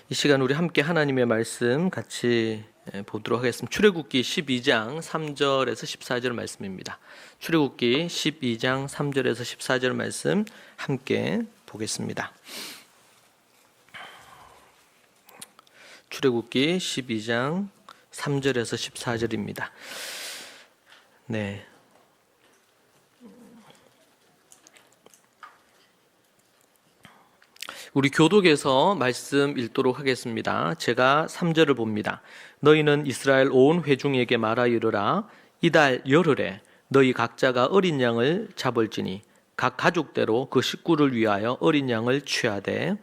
이 시간 우리 함께 하나님의 말씀 같이 보도록 하겠습니다. 출애굽기 12장 3절에서 14절 말씀입니다. 출애굽기 12장 3절에서 14절 말씀 함께 보겠습니다. 출애굽기 12장 3절에서 14절입니다. 네. 우리 교독에서 말씀 읽도록 하겠습니다. 제가 3절을 봅니다. 너희는 이스라엘 온 회중에게 말하 이르라. 이달 열흘에 너희 각자가 어린 양을 잡을지니 각 가족대로 그 식구를 위하여 어린 양을 취하되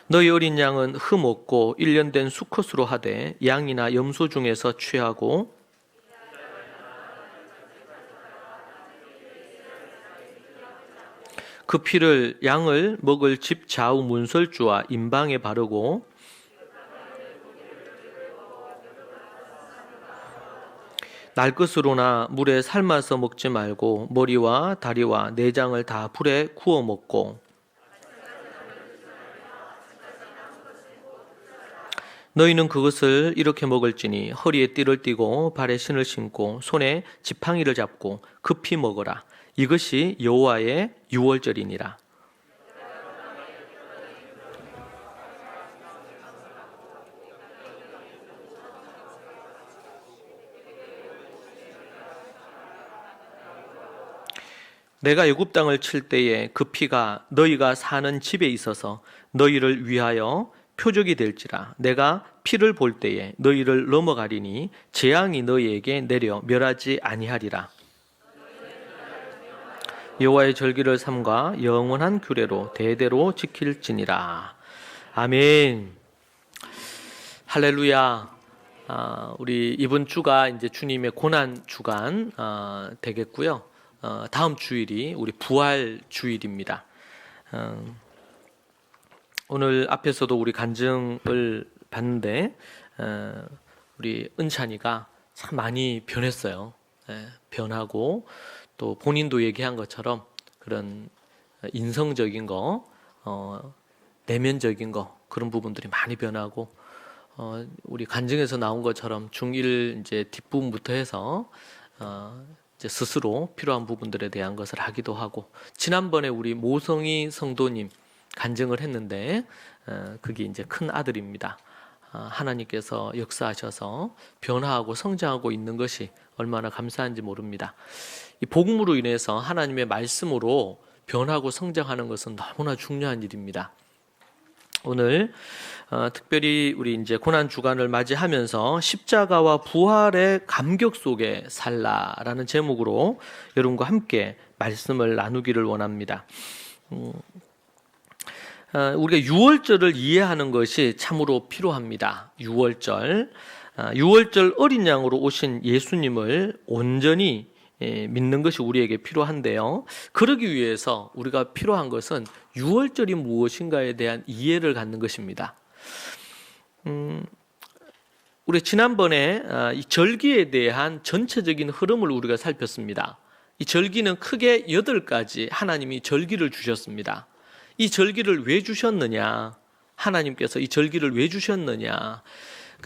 너희 어린 양은 흠 없고 1년 된 수컷으로 하되 양이나 염소 중에서 취하고 그 피를 양을 먹을 집 좌우 문설주와 임방에 바르고 날 것으로나 물에 삶아서 먹지 말고 머리와 다리와 내장을 다 불에 구워 먹고 너희는 그것을 이렇게 먹을지니 허리에 띠를 띠고 발에 신을 신고 손에 지팡이를 잡고 급히 먹어라. 이것이 여호와의 유월절이니라. 내가 애굽 땅을 칠 때에 그 피가 너희가 사는 집에 있어서 너희를 위하여 표적이 될지라. 내가 피를 볼 때에 너희를 넘어가리니 재앙이 너희에게 내려 멸하지 아니하리라. 여호와의 절기를 삼가 영원한 규례로 대대로 지킬지니라. 아멘. 할렐루야. 우리 이번 주가 이제 주님의 고난 주간 되겠고요. 다음 주일이 우리 부활 주일입니다. 오늘 앞에서도 우리 간증을 봤는데 우리 은찬이가 참 많이 변했어요. 변하고 또 본인도 얘기한 것처럼 그런 인성적인 거, 내면적인 거 그런 부분들이 많이 변하고 우리 간증에서 나온 것처럼 중1 이제 뒷부분부터 해서 이제 스스로 필요한 부분들에 대한 것을 하기도 하고 지난번에 우리 모성이 성도님 간증을 했는데 그게 이제 큰 아들입니다. 하나님께서 역사하셔서 변화하고 성장하고 있는 것이 얼마나 감사한지 모릅니다. 이 복음으로 인해서 하나님의 말씀으로 변하고 성장하는 것은 너무나 중요한 일입니다. 오늘 특별히 우리 이제 고난 주간을 맞이하면서 십자가와 부활의 감격 속에 살라라는 제목으로 여러분과 함께 말씀을 나누기를 원합니다. 우리가 유월절을 이해하는 것이 참으로 필요합니다. 유월절 어린 양으로 오신 예수님을 온전히 믿는 것이 우리에게 필요한데요. 그러기 위해서 우리가 필요한 것은 유월절이 무엇인가에 대한 이해를 갖는 것입니다. 우리 지난번에 이 절기에 대한 전체적인 흐름을 우리가 살폈습니다. 이 절기는 크게 8가지 하나님이 절기를 주셨습니다. 이 절기를 왜 주셨느냐? 하나님께서 이 절기를 왜 주셨느냐?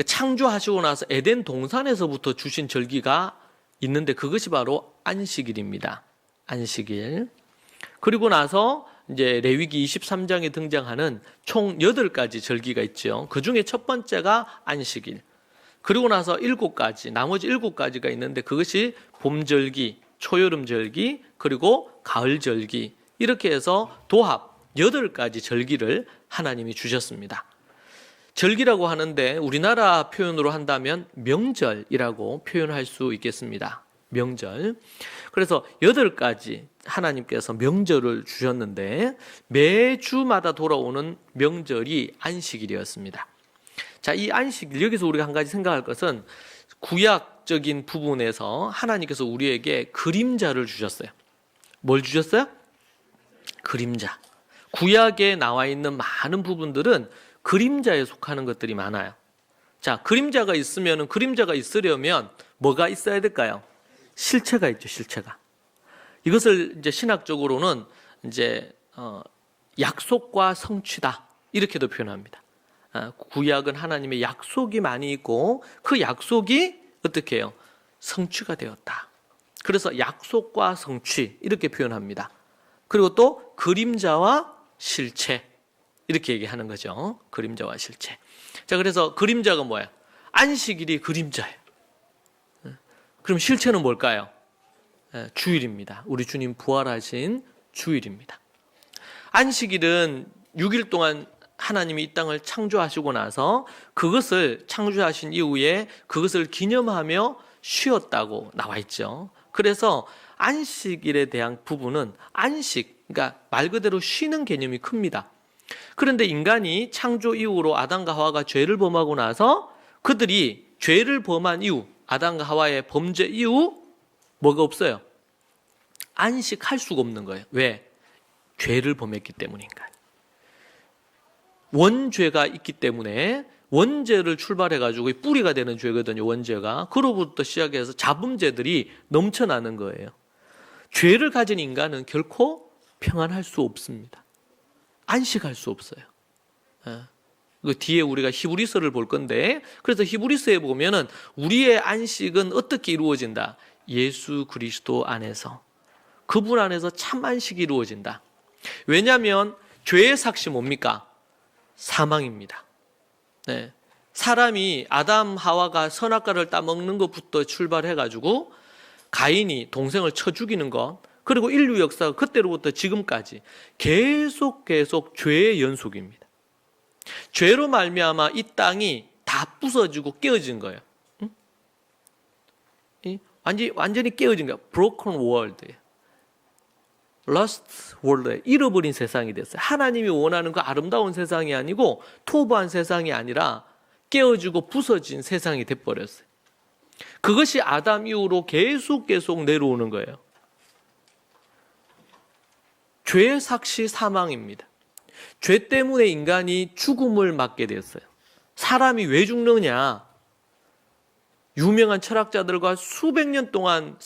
창조하시고 나서 에덴 동산에서부터 주신 절기가 있는데 그것이 바로 안식일입니다. 안식일. 그리고 나서 이제 레위기 23장에 등장하는 총 8가지 절기가 있죠. 그 중에 첫 번째가 안식일. 그리고 나서 7가지, 나머지 7가지가 있는데 그것이 봄절기, 초여름절기, 그리고 가을절기. 이렇게 해서 도합 8가지 절기를 하나님이 주셨습니다. 절기라고 하는데 우리나라 표현으로 한다면 명절이라고 표현할 수 있겠습니다. 명절. 그래서 8가지 하나님께서 명절을 주셨는데 매주마다 돌아오는 명절이 안식일이었습니다. 자, 이 안식일, 여기서 우리가 한 가지 생각할 것은 구약적인 부분에서 하나님께서 우리에게 그림자를 주셨어요. 뭘 주셨어요? 그림자. 구약에 나와 있는 많은 부분들은 그림자에 속하는 것들이 많아요. 자, 그림자가 있으면, 그림자가 있으려면 뭐가 있어야 될까요? 실체가 있죠, 실체가. 이것을 이제 신학적으로는 이제 약속과 성취다, 이렇게도 표현합니다. 구약은 하나님의 약속이 많이 있고 그 약속이 어떻게 해요? 성취가 되었다. 그래서 약속과 성취, 이렇게 표현합니다. 그리고 또 그림자와 실체, 이렇게 얘기하는 거죠. 그림자와 실체. 자, 그래서 그림자가 뭐예요? 안식일이 그림자예요. 그럼 실체는 뭘까요? 주일입니다. 우리 주님 부활하신 주일입니다. 안식일은 6일 동안 하나님이 이 땅을 창조하시고 나서 그것을 창조하신 이후에 그것을 기념하며 쉬었다고 나와 있죠. 그래서 안식일에 대한 부분은 안식, 그러니까 말 그대로 쉬는 개념이 큽니다. 그런데 인간이 창조 이후로 아담과 하와가 죄를 범하고 나서 그들이 죄를 범한 이후, 아담과 하와의 범죄 이후 뭐가 없어요? 안식할 수가 없는 거예요. 왜? 죄를 범했기 때문인가. 원죄가 있기 때문에 원죄를 출발해가지고 뿌리가 되는 죄거든요, 원죄가. 그로부터 시작해서 자범죄들이 넘쳐나는 거예요. 죄를 가진 인간은 결코 평안할 수 없습니다. 안식할 수 없어요. 그 뒤에 우리가 히브리서를 볼 건데, 그래서 히브리서에 보면은 우리의 안식은 어떻게 이루어진다? 예수 그리스도 안에서, 그분 안에서 참 안식이 이루어진다. 왜냐하면 죄의 삭시 뭡니까? 사망입니다. 네. 사람이 아담 하와가 선악과를 따먹는 것부터 출발해가지고 가인이 동생을 쳐 죽이는 것, 그리고 인류 역사가 그때로부터 지금까지 계속 죄의 연속입니다. 죄로 말미암아 이 땅이 다 부서지고 깨어진 거예요. 완전히 깨어진 거예요. Broken world예요. Lost world에 잃어버린 세상이 됐어요. 하나님이 원하는 그 아름다운 세상이 아니고 토부한 세상이 아니라 깨어지고 부서진 세상이 돼버렸어요. 그것이 아담 이후로 계속 내려오는 거예요. 죄의 삭시 사망입니다. 죄 때문에 인간이 죽음을 맞게 됐어요. 사람이 왜 죽느냐? 유명한 철학자들과 수백 년 동안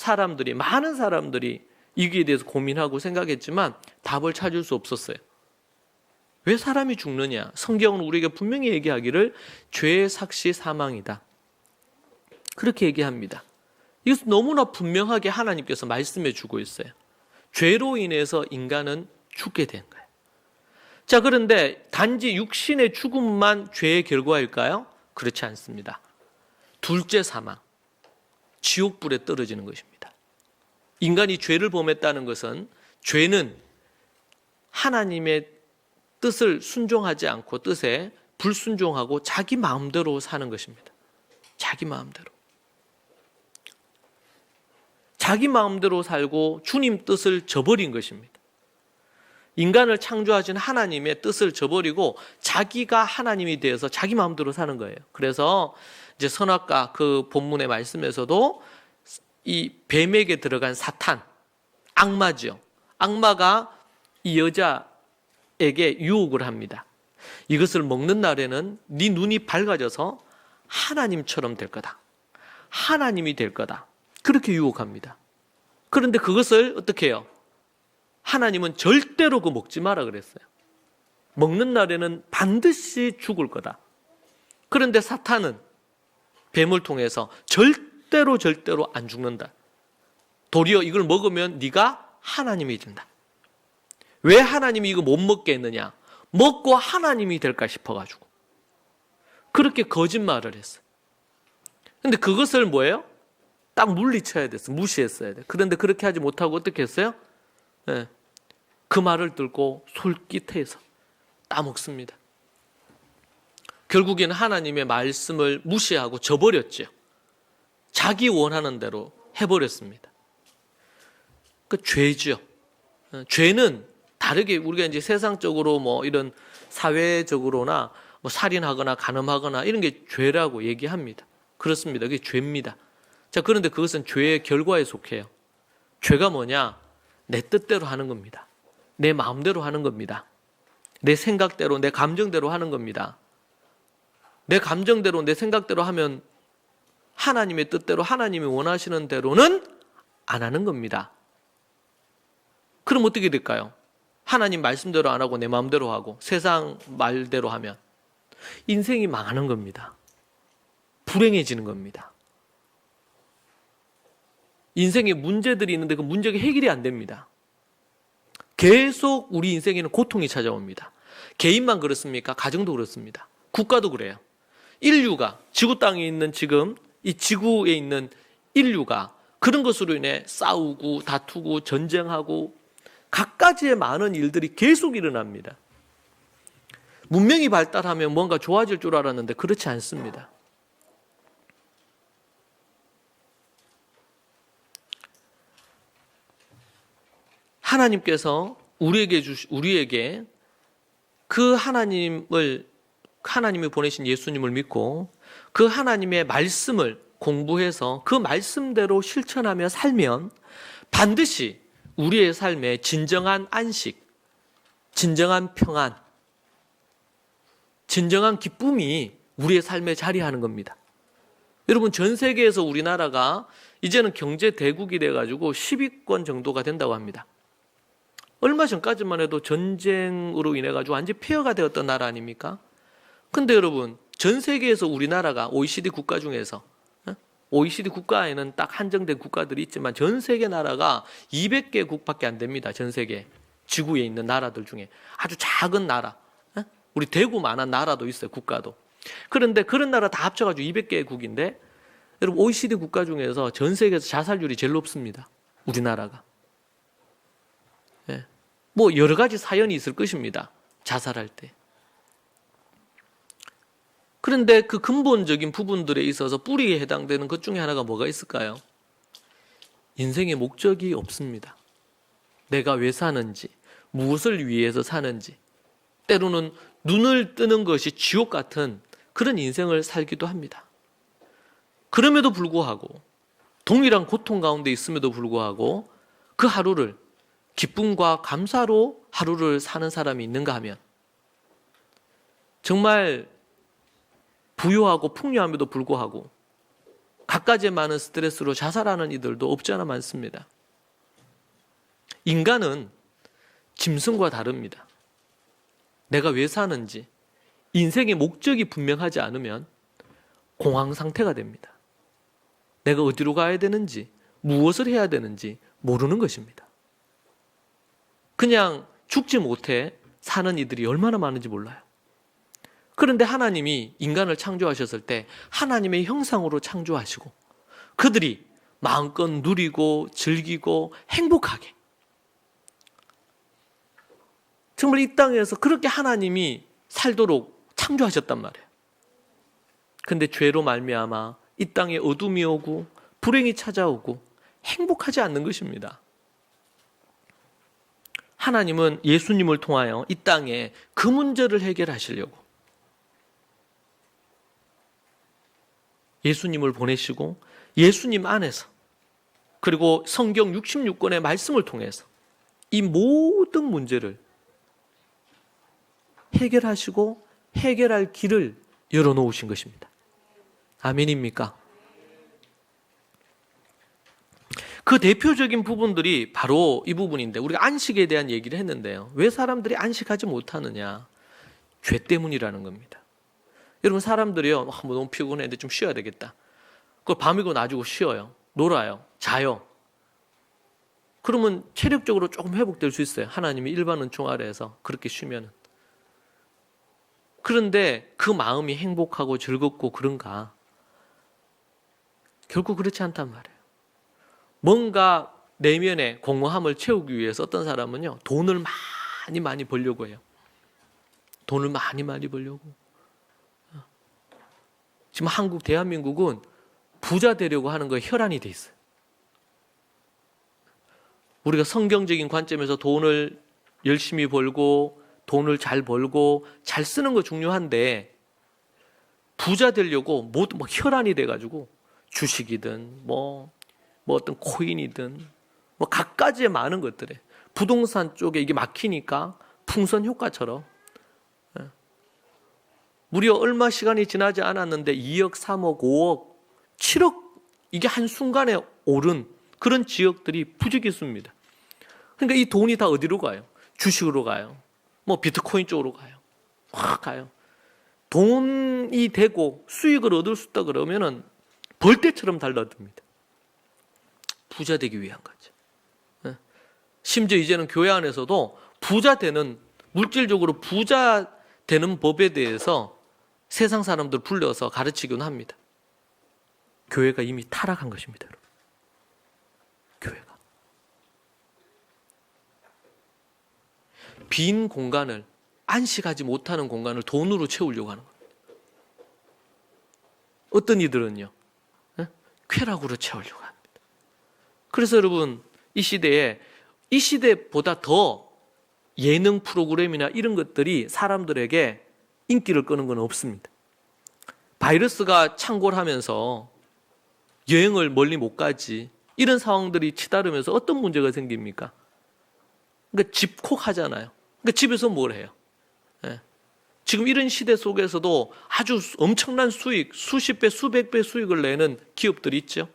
많은 사람들이 이기에 대해서 고민하고 생각했지만 답을 찾을 수 없었어요. 왜 사람이 죽느냐? 성경은 우리에게 분명히 얘기하기를 죄의 삭시 사망이다, 그렇게 얘기합니다. 이것은 너무나 분명하게 하나님께서 말씀해 주고 있어요. 죄로 인해서 인간은 죽게 된 거예요. 자, 그런데 단지 육신의 죽음만 죄의 결과일까요? 그렇지 않습니다. 둘째 사망, 지옥불에 떨어지는 것입니다. 인간이 죄를 범했다는 것은, 죄는 하나님의 뜻을 순종하지 않고 뜻에 불순종하고 자기 마음대로 사는 것입니다. 자기 마음대로. 자기 마음대로 살고 주님 뜻을 저버린 것입니다. 인간을 창조하신 하나님의 뜻을 저버리고 자기가 하나님이 되어서 자기 마음대로 사는 거예요. 그래서 이제 선악과 그 본문의 말씀에서도 이 뱀에게 들어간 사탄, 악마죠. 악마가 이 여자에게 유혹을 합니다. 이것을 먹는 날에는 네 눈이 밝아져서 하나님처럼 될 거다. 하나님이 될 거다. 그렇게 유혹합니다. 그런데 그것을 어떻게 해요? 하나님은 절대로 그거 먹지 마라 그랬어요. 먹는 날에는 반드시 죽을 거다. 그런데 사탄은 뱀을 통해서 절대로 안 죽는다. 도리어 이걸 먹으면 네가 하나님이 된다. 왜 하나님이 이거 못 먹게 했느냐? 먹고 하나님이 될까 싶어가지고 그렇게 거짓말을 했어요. 근데 그것을 뭐예요? 딱 물리쳐야 됐어. 무시했어야 돼. 그런데 그렇게 하지 못하고 어떻게 했어요? 네. 그 말을 듣고 솔깃해서 따먹습니다. 결국에는 하나님의 말씀을 무시하고 저버렸죠. 자기 원하는 대로 해버렸습니다. 그 죄죠. 죄는 다르게 우리가 이제 세상적으로 뭐 이런 사회적으로나 뭐 살인하거나 간음하거나 이런 게 죄라고 얘기합니다. 그렇습니다. 그게 죄입니다. 자, 그런데 그것은 죄의 결과에 속해요. 죄가 뭐냐? 내 뜻대로 하는 겁니다. 내 마음대로 하는 겁니다. 내 생각대로, 내 감정대로 하는 겁니다. 내 감정대로 내 생각대로 하면 하나님의 뜻대로 하나님이 원하시는 대로는 안 하는 겁니다. 그럼 어떻게 될까요? 하나님 말씀대로 안 하고 내 마음대로 하고 세상 말대로 하면 인생이 망하는 겁니다. 불행해지는 겁니다. 인생에 문제들이 있는데 그 문제가 해결이 안 됩니다. 계속 우리 인생에는 고통이 찾아옵니다. 개인만 그렇습니까? 가정도 그렇습니다. 국가도 그래요. 인류가 지구 땅에 있는 지금 이 지구에 있는 인류가 그런 것으로 인해 싸우고 다투고 전쟁하고 갖가지의 많은 일들이 계속 일어납니다. 문명이 발달하면 뭔가 좋아질 줄 알았는데 그렇지 않습니다. 하나님께서 우리에게 그 하나님이 보내신 예수님을 믿고 그 하나님의 말씀을 공부해서 그 말씀대로 실천하며 살면 반드시 우리의 삶에 진정한 안식, 진정한 평안, 진정한 기쁨이 우리의 삶에 자리하는 겁니다. 여러분, 전 세계에서 우리나라가 이제는 경제 대국이 돼가지고 10위권 정도가 된다고 합니다. 얼마 전까지만 해도 전쟁으로 인해 가지고 완전히 폐허가 되었던 나라 아닙니까? 근데 여러분, 전 세계에서 우리나라가 OECD 국가 중에서 OECD 국가에는 딱 한정된 국가들이 있지만 전 세계 나라가 200개국밖에 안 됩니다. 전 세계 지구에 있는 나라들 중에 아주 작은 나라, 우리 대구만한 나라도 있어요. 국가도. 그런데 그런 나라 다 합쳐가지고 200개국인데 여러분, OECD 국가 중에서 전 세계에서 자살률이 제일 높습니다. 우리나라가. 뭐 여러 가지 사연이 있을 것입니다. 자살할 때. 그런데 그 근본적인 부분들에 있어서 뿌리에 해당되는 것 중에 하나가 뭐가 있을까요? 인생의 목적이 없습니다. 내가 왜 사는지, 무엇을 위해서 사는지, 때로는 눈을 뜨는 것이 지옥 같은 그런 인생을 살기도 합니다. 그럼에도 불구하고 동일한 고통 가운데 있음에도 불구하고 그 하루를 기쁨과 감사로 하루를 사는 사람이 있는가 하면 정말 부유하고 풍요함에도 불구하고 갖가지 많은 스트레스로 자살하는 이들도 없지 않아 많습니다. 인간은 짐승과 다릅니다. 내가 왜 사는지, 인생의 목적이 분명하지 않으면 공황 상태가 됩니다. 내가 어디로 가야 되는지, 무엇을 해야 되는지 모르는 것입니다. 그냥 죽지 못해 사는 이들이 얼마나 많은지 몰라요. 그런데 하나님이 인간을 창조하셨을 때 하나님의 형상으로 창조하시고 그들이 마음껏 누리고 즐기고 행복하게, 정말 이 땅에서 그렇게 하나님이 살도록 창조하셨단 말이에요. 그런데 죄로 말미암아 이 땅에 어둠이 오고 불행이 찾아오고 행복하지 않는 것입니다. 하나님은 예수님을 통하여 이 땅에 그 문제를 해결하시려고 예수님을 보내시고 예수님 안에서 그리고 성경 66권의 말씀을 통해서 이 모든 문제를 해결하시고 해결할 길을 열어놓으신 것입니다. 아멘입니까? 그 대표적인 부분들이 바로 이 부분인데 우리가 안식에 대한 얘기를 했는데요. 왜 사람들이 안식하지 못하느냐? 죄 때문이라는 겁니다. 여러분, 사람들이요, 너무 피곤했는데 좀 쉬어야 되겠다. 그걸 밤이고 낮이고 쉬어요. 놀아요. 자요. 그러면 체력적으로 조금 회복될 수 있어요. 하나님이 일반 은총 아래에서 그렇게 쉬면은. 그런데 그 마음이 행복하고 즐겁고 그런가? 결코 그렇지 않단 말이에요. 뭔가 내면의 공허함을 채우기 위해서 어떤 사람은요, 돈을 많이 벌려고 해요. 돈을 많이 벌려고. 지금 한국, 대한민국은 부자 되려고 하는 거에 혈안이 돼 있어요. 우리가 성경적인 관점에서 돈을 열심히 벌고 돈을 잘 벌고 잘 쓰는 거 중요한데 부자 되려고 모두 혈안이 돼가지고 주식이든 뭐 어떤 코인이든 뭐 갖가지의 많은 것들에 부동산 쪽에 이게 막히니까 풍선 효과처럼 무려 얼마 시간이 지나지 않았는데 2억, 3억, 5억, 7억 이게 한순간에 오른 그런 지역들이 부지기수입니다. 그러니까 이 돈이 다 어디로 가요? 주식으로 가요. 뭐 비트코인 쪽으로 가요. 확 가요. 돈이 되고 수익을 얻을 수 있다 그러면은 벌떼처럼 달라듭니다. 부자 되기 위한 거죠. 심지어 이제는 교회 안에서도 부자 되는, 물질적으로 부자 되는 법에 대해서 세상 사람들 불러서 가르치곤 합니다. 교회가 이미 타락한 것입니다. 여러분. 교회가. 빈 공간을, 안식하지 못하는 공간을 돈으로 채우려고 하는 겁니다. 어떤 이들은요, 쾌락으로 채우려고 합니다. 그래서 여러분, 이 시대보다 더 예능 프로그램이나 이런 것들이 사람들에게 인기를 끄는 건 없습니다. 바이러스가 창궐하면서 여행을 멀리 못 가지, 이런 상황들이 치달으면서 어떤 문제가 생깁니까? 그러니까 집콕하잖아요. 그러니까 집에서 뭘 해요? 지금 이런 시대 속에서도 아주 엄청난 수익, 수십 배, 수백 배 수익을 내는 기업들이 있죠.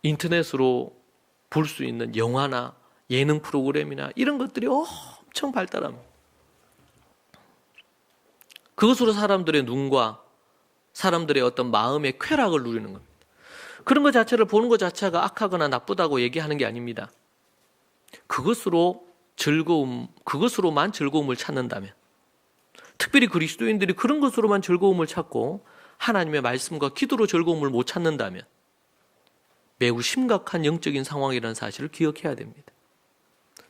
인터넷으로 볼 수 있는 영화나 예능 프로그램이나 이런 것들이 엄청 발달합니다. 그것으로 사람들의 눈과 사람들의 어떤 마음의 쾌락을 누리는 겁니다. 그런 것 자체를 보는 것 자체가 악하거나 나쁘다고 얘기하는 게 아닙니다. 그것으로만 즐거움을 찾는다면, 특별히 그리스도인들이 그런 것으로만 즐거움을 찾고 하나님의 말씀과 기도로 즐거움을 못 찾는다면 매우 심각한 영적인 상황이라는 사실을 기억해야 됩니다.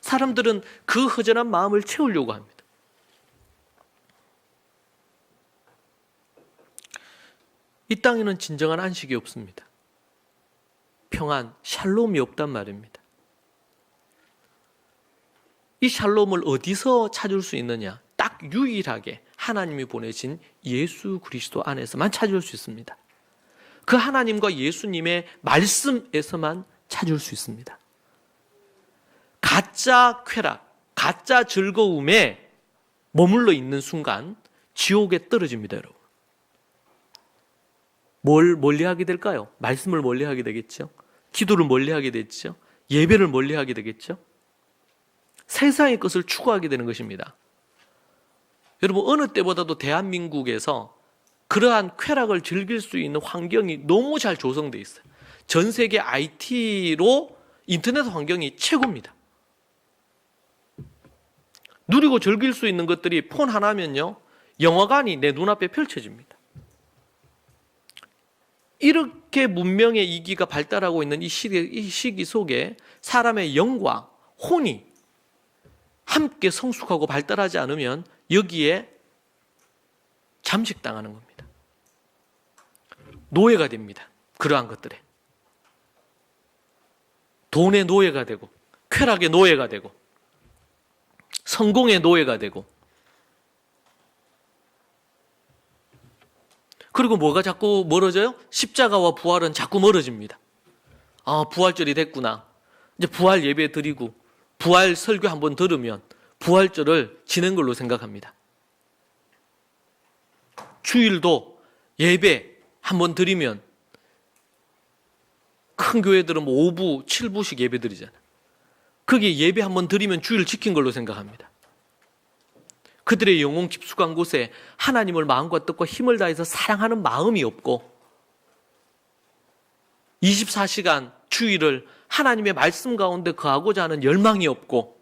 사람들은 그 허전한 마음을 채우려고 합니다. 이 땅에는 진정한 안식이 없습니다. 평안, 샬롬이 없단 말입니다. 이 샬롬을 어디서 찾을 수 있느냐? 딱 유일하게 하나님이 보내신 예수 그리스도 안에서만 찾을 수 있습니다. 그 하나님과 예수님의 말씀에서만 찾을 수 있습니다. 가짜 쾌락, 가짜 즐거움에 머물러 있는 순간 지옥에 떨어집니다, 여러분. 뭘 멀리하게 될까요? 말씀을 멀리하게 되겠죠. 기도를 멀리하게 되겠죠. 예배를 멀리하게 되겠죠. 세상의 것을 추구하게 되는 것입니다. 여러분, 어느 때보다도 대한민국에서 그러한 쾌락을 즐길 수 있는 환경이 너무 잘 조성되어 있어요. 전 세계 IT로 인터넷 환경이 최고입니다. 누리고 즐길 수 있는 것들이 폰 하나면요, 영화관이 내 눈앞에 펼쳐집니다. 이렇게 문명의 이기가 발달하고 있는 이 시기 속에 사람의 영과 혼이 함께 성숙하고 발달하지 않으면 여기에 잠식당하는 겁니다. 노예가 됩니다. 그러한 것들에. 돈의 노예가 되고, 쾌락의 노예가 되고, 성공의 노예가 되고, 그리고 뭐가 자꾸 멀어져요? 십자가와 부활은 자꾸 멀어집니다. 아, 부활절이 됐구나. 이제 부활 예배 드리고 부활 설교 한번 들으면 부활절을 지낸 걸로 생각합니다. 주일도 예배 한번 드리면, 큰 교회들은 뭐 5부, 7부씩 예배 드리잖아요. 거기에 예배 한번 드리면 주일 지킨 걸로 생각합니다. 그들의 영혼 깊숙한 곳에 하나님을 마음과 뜻과 힘을 다해서 사랑하는 마음이 없고, 24시간 주일을 하나님의 말씀 가운데 거하고자 하는 열망이 없고,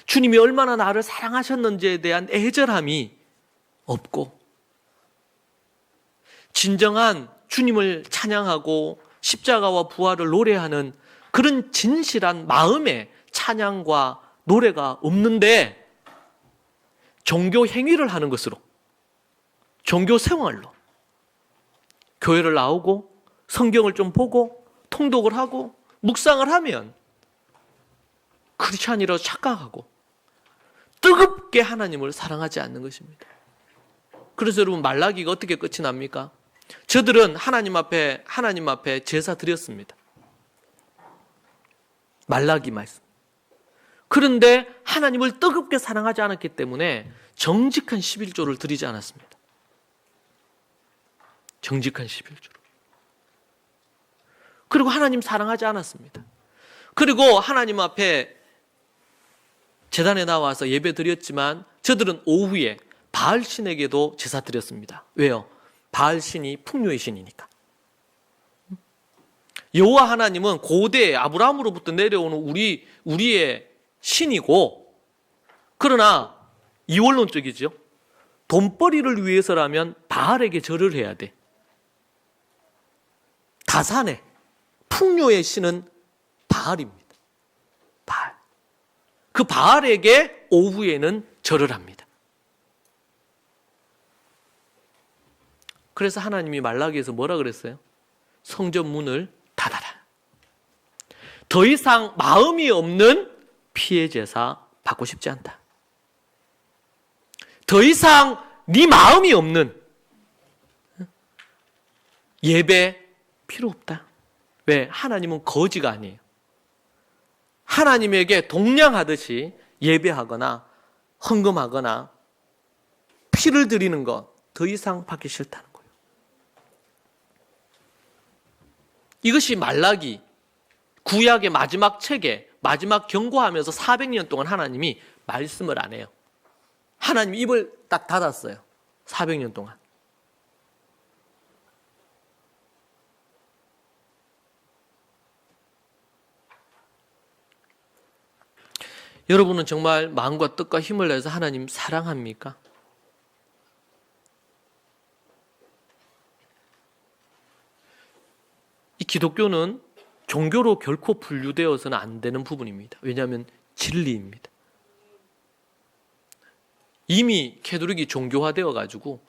주님이 얼마나 나를 사랑하셨는지에 대한 애절함이 없고, 진정한 주님을 찬양하고 십자가와 부활을 노래하는 그런 진실한 마음의 찬양과 노래가 없는데, 종교 행위를 하는 것으로, 종교 생활로 교회를 나오고 성경을 좀 보고 통독을 하고 묵상을 하면 크리스찬이라고 착각하고 뜨겁게 하나님을 사랑하지 않는 것입니다. 그래서 여러분, 말라기가 어떻게 끝이 납니까? 저들은 하나님 앞에 제사 드렸습니다. 말라기 말씀. 그런데 하나님을 뜨겁게 사랑하지 않았기 때문에 정직한 11조를 드리지 않았습니다. 정직한 11조를. 그리고 하나님 사랑하지 않았습니다. 그리고 하나님 앞에 제단에 나와서 예배 드렸지만 저들은 오후에 바알신에게도 제사 드렸습니다. 왜요? 바알신이 풍요의 신이니까. 여호와 하나님은 고대 아브라함으로부터 내려오는 우리의 신이고, 그러나 이원론적이죠. 돈벌이를 위해서라면 바알에게 절을 해야 돼. 다산의 풍요의 신은 바알입니다. 바알. 그 바알에게 오후에는 절을 합니다. 그래서 하나님이 말라기에서 뭐라 그랬어요? 성전 문을 닫아라. 더 이상 마음이 없는 피의 제사 받고 싶지 않다. 더 이상 네 마음이 없는 예배 필요 없다. 왜? 하나님은 거지가 아니에요. 하나님에게 동냥하듯이 예배하거나 헌금하거나 피를 드리는 것 더 이상 받기 싫다는 거예요. 이것이 말라기 구약의 마지막 책에 마지막 경고하면서 400년 동안 하나님이 말씀을 안 해요. 하나님이 입을 딱 닫았어요. 400년 동안. 여러분은 정말 마음과 뜻과 힘을 내서 하나님 사랑합니까? 이 기독교는 종교로 결코 분류되어서는 안 되는 부분입니다. 왜냐하면 진리입니다. 이미 캐톨릭이 종교화되어 가지고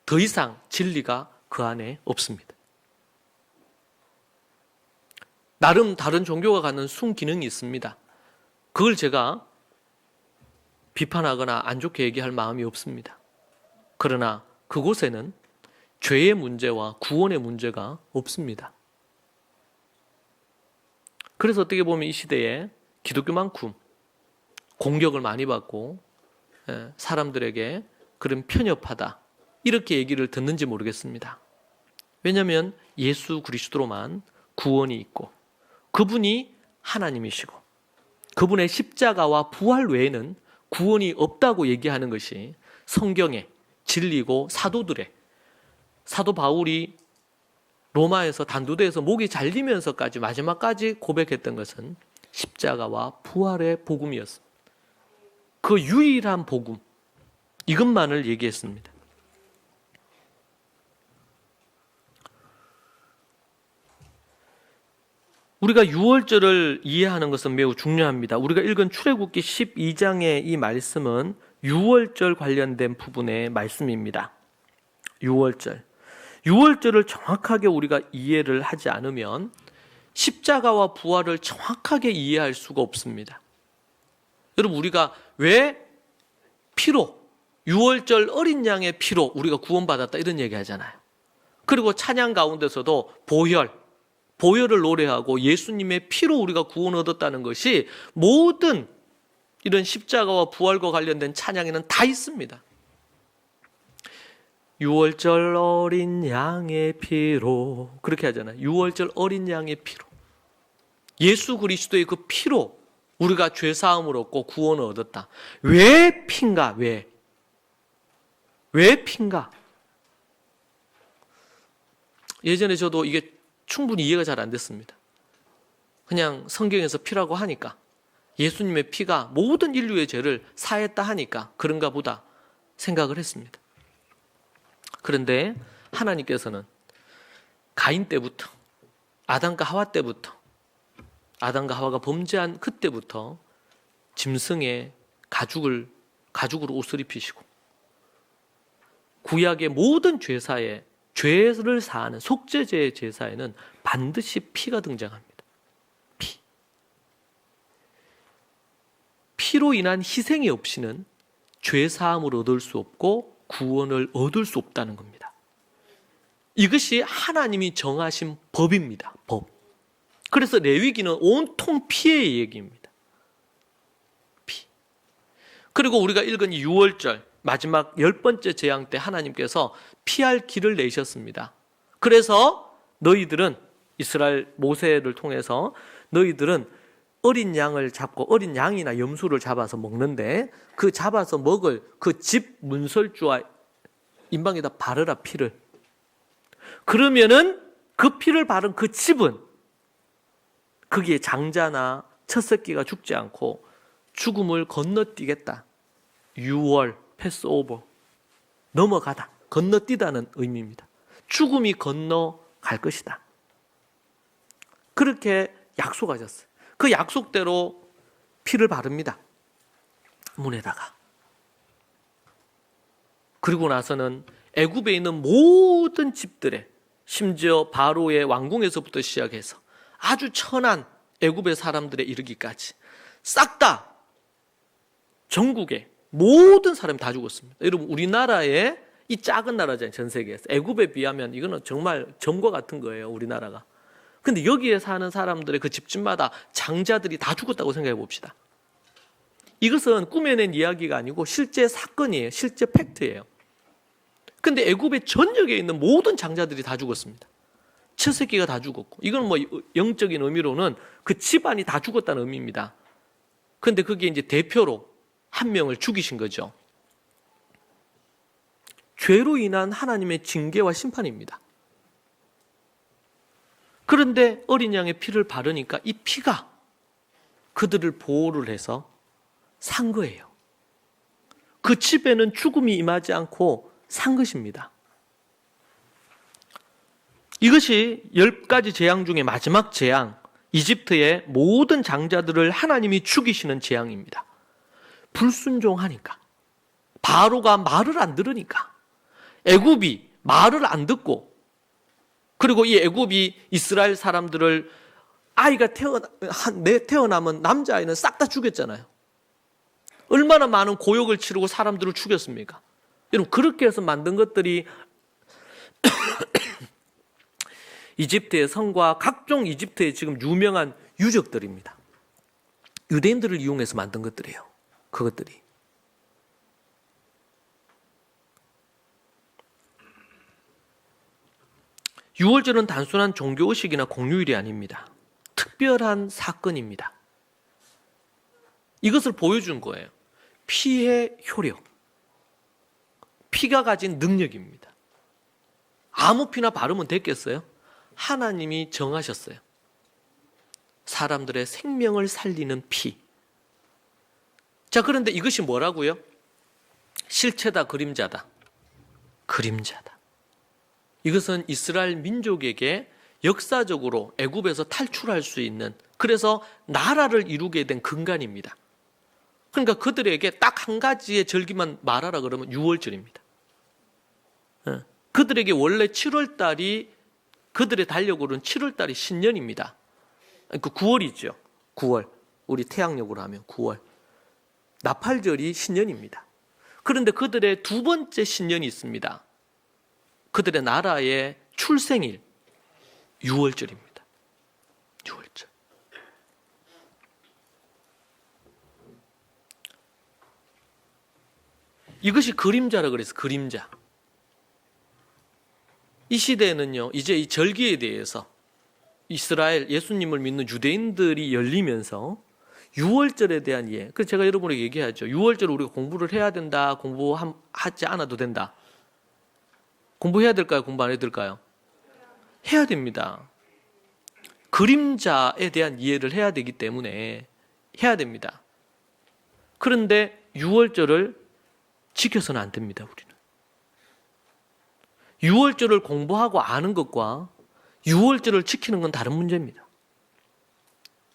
더 이상 진리가 그 안에 없습니다. 나름 다른 종교가 갖는 순기능이 있습니다. 그걸 제가 비판하거나 안 좋게 얘기할 마음이 없습니다. 그러나 그곳에는 죄의 문제와 구원의 문제가 없습니다. 그래서 어떻게 보면 이 시대에 기독교만큼 공격을 많이 받고 사람들에게 그런 편협하다 이렇게 얘기를 듣는지 모르겠습니다. 왜냐하면 예수 그리스도로만 구원이 있고 그분이 하나님이시고 그분의 십자가와 부활 외에는 구원이 없다고 얘기하는 것이 성경의 진리고 사도 바울이 로마에서 단두대에서 목이 잘리면서까지 마지막까지 고백했던 것은 십자가와 부활의 복음이었습니다. 그 유일한 복음, 이것만을 얘기했습니다. 우리가 유월절을 이해하는 것은 매우 중요합니다. 우리가 읽은 출애굽기 12장의 이 말씀은 유월절 관련된 부분의 말씀입니다. 유월절을 정확하게 우리가 이해를 하지 않으면 십자가와 부활을 정확하게 이해할 수가 없습니다. 여러분, 우리가 왜 유월절 어린 양의 피로 우리가 구원받았다 이런 얘기 하잖아요. 그리고 찬양 가운데서도 보혈을 노래하고 예수님의 피로 우리가 구원 얻었다는 것이 모든 이런 십자가와 부활과 관련된 찬양에는 다 있습니다. 유월절 어린 양의 피로 그렇게 하잖아요. 유월절 어린 양의 피로 예수 그리스도의 그 피로 우리가 죄사함을 얻고 구원을 얻었다. 왜 피인가? 왜 피인가? 예전에 저도 이게 충분히 이해가 잘 안 됐습니다. 그냥 성경에서 피라고 하니까 예수님의 피가 모든 인류의 죄를 사했다 하니까 그런가 보다 생각을 했습니다. 그런데 하나님께서는 가인 때부터 아담과 하와 때부터 아담과 하와가 범죄한 그때부터 짐승의 가죽으로 옷을 입히시고 구약의 모든 죄사에 죄를 사하는 속죄제의 제사에는 반드시 피가 등장합니다. 피로 인한 희생이 없이는 죄사함을 얻을 수 없고 구원을 얻을 수 없다는 겁니다. 이것이 하나님이 정하신 법입니다. 법. 그래서 레위기는 온통 피의 얘기입니다. 피. 그리고 우리가 읽은 이 유월절 마지막 10번째 재앙 때 하나님께서 피할 길을 내셨습니다. 그래서 너희들은 이스라엘 모세를 통해서 너희들은 어린 양을 잡고 어린 양이나 염소를 잡아서 먹는데 그 잡아서 먹을 그 집 문설주와 임방에다 바르라 피를. 그러면은 그 피를 바른 그 집은 거기에 장자나 첫 새끼가 죽지 않고 죽음을 건너뛰겠다. 유월, 패스오버, 넘어가다, 건너뛰다는 의미입니다. 죽음이 건너갈 것이다. 그렇게 약속하셨어요. 그 약속대로 피를 바릅니다. 문에다가. 그리고 나서는 애굽에 있는 모든 집들에, 심지어 바로의 왕궁에서부터 시작해서 아주 천한 애굽의 사람들에 이르기까지 싹 다 전국에 모든 사람이 다 죽었습니다. 여러분, 우리나라의 이 작은 나라잖아요. 전 세계에서. 애굽에 비하면 이거는 정말 점과 같은 거예요. 우리나라가. 근데 여기에 사는 사람들의 그 집집마다 장자들이 다 죽었다고 생각해 봅시다. 이것은 꾸며낸 이야기가 아니고 실제 사건이에요. 실제 팩트예요. 근데 애굽의 전역에 있는 모든 장자들이 다 죽었습니다. 첫 새끼가 다 죽었고, 이건 뭐 영적인 의미로는 그 집안이 다 죽었다는 의미입니다. 근데 그게 이제 대표로 한 명을 죽이신 거죠. 죄로 인한 하나님의 징계와 심판입니다. 그런데 어린 양의 피를 바르니까 이 피가 그들을 보호를 해서 산 거예요. 그 집에는 죽음이 임하지 않고 산 것입니다. 이것이 10가지 재앙 중에 마지막 재앙, 이집트의 모든 장자들을 하나님이 죽이시는 재앙입니다. 불순종하니까, 바로가 말을 안 들으니까, 애굽이 말을 안 듣고, 그리고 이 애굽이 이스라엘 사람들을 아이가 태어나면 남자아이는 싹 다 죽였잖아요. 얼마나 많은 고역을 치르고 사람들을 죽였습니까? 여러분, 그렇게 해서 만든 것들이 이집트의 성과 각종 이집트의 지금 유명한 유적들입니다. 유대인들을 이용해서 만든 것들이에요. 그것들이. 유월절은 단순한 종교의식이나 공휴일이 아닙니다. 특별한 사건입니다. 이것을 보여준 거예요. 피의 효력. 피가 가진 능력입니다. 아무 피나 바르면 됐겠어요? 하나님이 정하셨어요. 사람들의 생명을 살리는 피. 자, 그런데 이것이 뭐라고요? 실체다, 그림자다. 그림자다. 이것은 이스라엘 민족에게 역사적으로 애굽에서 탈출할 수 있는, 그래서 나라를 이루게 된 근간입니다. 그러니까 그들에게 딱 한 가지의 절기만 말하라 그러면 유월절입니다. 그들에게 원래 7월달이, 그들의 달력으로는 7월달이 신년입니다. 그 9월이죠. 9월. 우리 태양력으로 하면 9월. 나팔절이 신년입니다. 그런데 그들의 두 번째 신년이 있습니다. 그들의 나라의 출생일, 유월절입니다. 유월절. 이것이 그림자라 그래서 그림자. 이 시대에는요, 이제 이 절기에 대해서 이스라엘 예수님을 믿는 유대인들이 열리면서 유월절에 대한 이해. 그래서 제가 여러분에게 얘기하죠. 유월절 우리가 공부를 해야 된다, 공부하지 않아도 된다. 공부해야 될까요? 공부 안 해야 될까요? 해야 됩니다. 그림자에 대한 이해를 해야 되기 때문에 해야 됩니다. 그런데 유월절을 지켜서는 안 됩니다, 우리는. 유월절을 공부하고 아는 것과 유월절을 지키는 건 다른 문제입니다.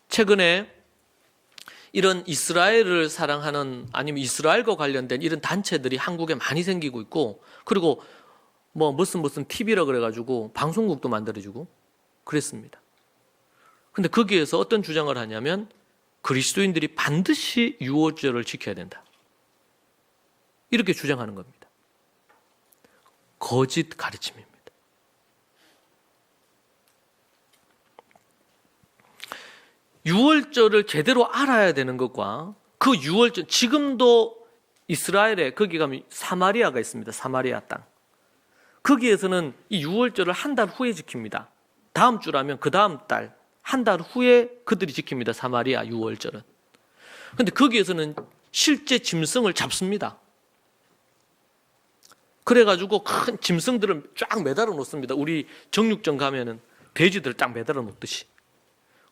최근에 이런 이스라엘을 사랑하는, 아니면 이스라엘과 관련된 이런 단체들이 한국에 많이 생기고 있고, 그리고 무슨 TV라 그래가지고 방송국도 만들어주고 그랬습니다. 근데 거기에서 어떤 주장을 하냐면 그리스도인들이 반드시 유월절을 지켜야 된다. 이렇게 주장하는 겁니다. 거짓 가르침입니다. 유월절을 제대로 알아야 되는 것과 그 유월절, 지금도 이스라엘에 거기 가면 사마리아가 있습니다. 사마리아 땅. 거기에서는 이 유월절을 한 달 후에 지킵니다. 다음 주라면 그 다음 달, 한 달 후에 그들이 지킵니다. 사마리아 유월절은. 그런데 거기에서는 실제 짐승을 잡습니다. 그래가지고 큰 짐승들을 쫙 매달아 놓습니다. 우리 정육점 가면은 돼지들을 딱 매달아 놓듯이.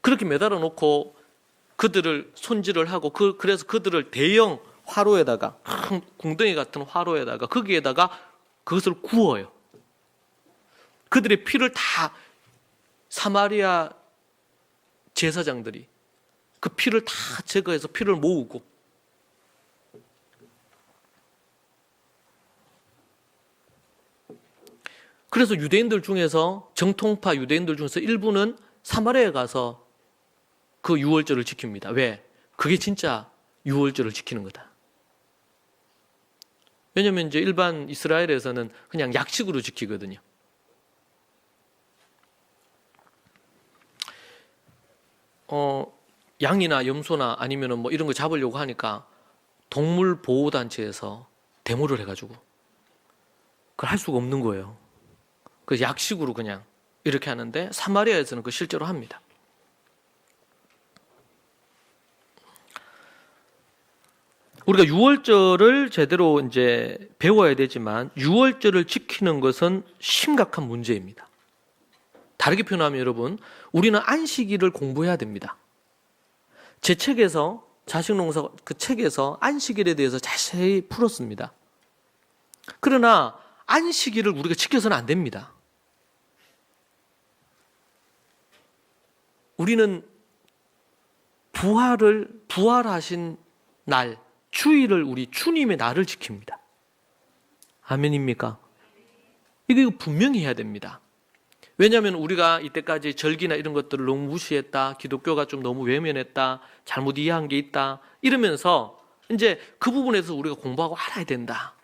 그렇게 매달아 놓고 그들을 손질을 하고 그래서 그들을 대형 화로에다가 큰 궁덩이 같은 화로에다가 거기에다가 그것을 구워요. 그들의 피를 다 사마리아 제사장들이 그 피를 다 제거해서 피를 모으고 그래서 유대인들 중에서 정통파 유대인들 중에서 일부는 사마리아에 가서 그 유월절을 지킵니다. 왜? 그게 진짜 유월절을 지키는 거다. 왜냐하면 이제 일반 이스라엘에서는 그냥 약식으로 지키거든요. 양이나 염소나 아니면은 뭐 이런 거 잡으려고 하니까 동물 보호 단체에서 데모를 해가지고 그걸 할 수가 없는 거예요. 그래서 약식으로 그냥 이렇게 하는데 사마리아에서는 그 실제로 합니다. 우리가 유월절을 제대로 이제 배워야 되지만 유월절을 지키는 것은 심각한 문제입니다. 다르게 표현하면 여러분, 우리는 안식일을 공부해야 됩니다. 제 책에서 자식농사 그 책에서 안식일에 대해서 자세히 풀었습니다. 그러나 안식일을 우리가 지켜서는 안 됩니다. 우리는 부활하신 날, 주일을 우리 주님의 날을 지킵니다. 아멘입니까? 이거 분명히 해야 됩니다. 왜냐하면 우리가 이때까지 절기나 이런 것들을 너무 무시했다, 기독교가 좀 너무 외면했다, 잘못 이해한 게 있다 이러면서 이제 그 부분에서 우리가 공부하고 알아야 된다.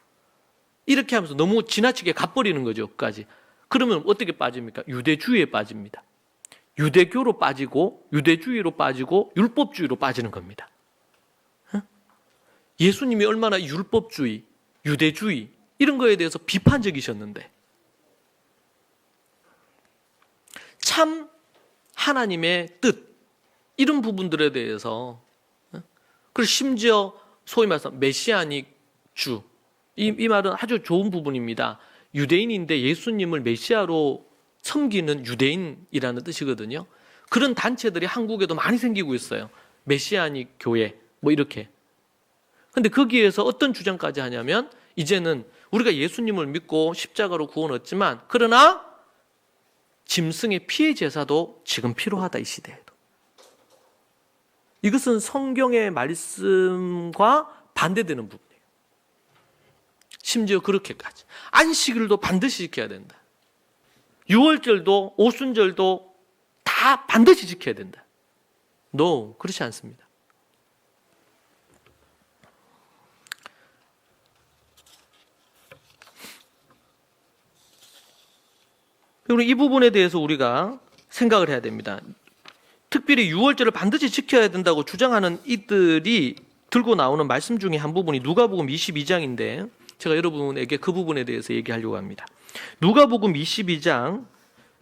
이렇게 하면서 너무 지나치게 가버리는 거죠. 까지. 그러면 어떻게 빠집니까? 유대주의에 빠집니다. 유대교로 빠지고 유대주의로 빠지고 율법주의로 빠지는 겁니다. 예수님이 얼마나 율법주의, 유대주의 이런 거에 대해서 비판적이셨는데 참 하나님의 뜻 이런 부분들에 대해서 그리고 심지어 소위 말해서 메시아닉 주 이 말은 아주 좋은 부분입니다. 유대인인데 예수님을 메시아로 섬기는 유대인이라는 뜻이거든요. 그런 단체들이 한국에도 많이 생기고 있어요. 메시아닉 교회 뭐 이렇게. 근데 거기에서 어떤 주장까지 하냐면 이제는 우리가 예수님을 믿고 십자가로 구원 얻지만 그러나 짐승의 피의 제사도 지금 필요하다 이 시대에도. 이것은 성경의 말씀과 반대되는 부분이에요. 심지어 그렇게까지. 안식일도 반드시 지켜야 된다. 유월절도 오순절도 다 반드시 지켜야 된다. No, 그렇지 않습니다. 그리고 이 부분에 대해서 우리가 생각을 해야 됩니다. 특별히 유월절을 반드시 지켜야 된다고 주장하는 이들이 들고 나오는 말씀 중에 한 부분이 누가복음 22장인데 제가 여러분에게 그 부분에 대해서 얘기하려고 합니다. 누가복음 22장,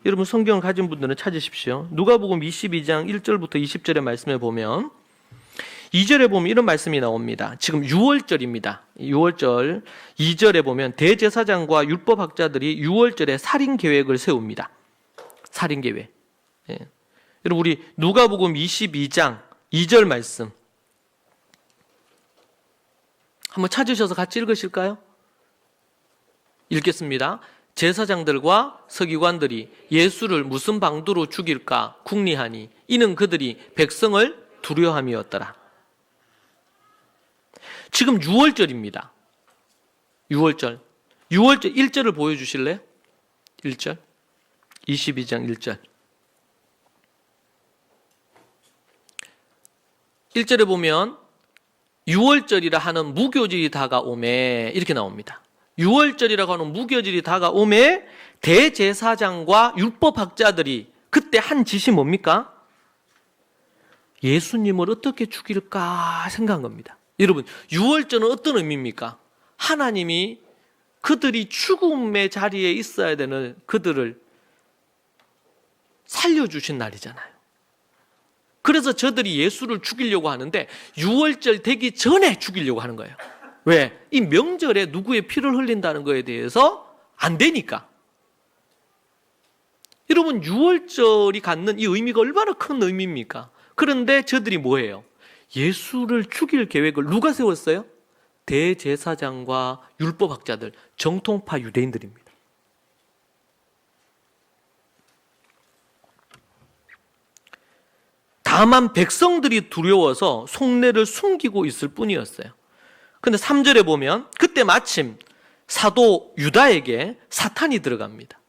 여러분 성경을 가진 분들은 찾으십시오. 누가복음 22장 1절부터 20절의 말씀에 보면 2절에 보면 이런 말씀이 나옵니다. 지금 유월절입니다. 유월절 2절에 보면 대제사장과 율법학자들이 유월절에 살인 계획을 세웁니다. 살인 계획. 예. 여러분 우리 누가복음 22장 2절 말씀 한번 찾으셔서 같이 읽으실까요? 읽겠습니다. 제사장들과 서기관들이 예수를 무슨 방도로 죽일까 궁리하니 이는 그들이 백성을 두려워함이었더라. 지금 6월절입니다. 6월절 1절을 보여주실래요? 1절 22장 1절 1절에 보면 6월절이라 하는 무교절이 다가오매 이렇게 나옵니다. 6월절이라고 하는 무교절이 다가오매 대제사장과 율법학자들이 그때 한 짓이 뭡니까? 예수님을 어떻게 죽일까 생각한 겁니다. 여러분, 유월절은 어떤 의미입니까? 하나님이 그들이 죽음의 자리에 있어야 되는 그들을 살려주신 날이잖아요. 그래서 저들이 예수를 죽이려고 하는데 유월절 되기 전에 죽이려고 하는 거예요. 왜? 이 명절에 누구의 피를 흘린다는 거에 대해서 안 되니까. 여러분, 유월절이 갖는 이 의미가 얼마나 큰 의미입니까? 그런데 저들이 뭐예요? 예수를 죽일 계획을 누가 세웠어요? 대제사장과 율법학자들, 정통파 유대인들입니다. 다만 백성들이 두려워서 속내를 숨기고 있을 뿐이었어요. 근데 3절에 보면 그때 마침 사도 유다에게 사탄이 들어갑니다.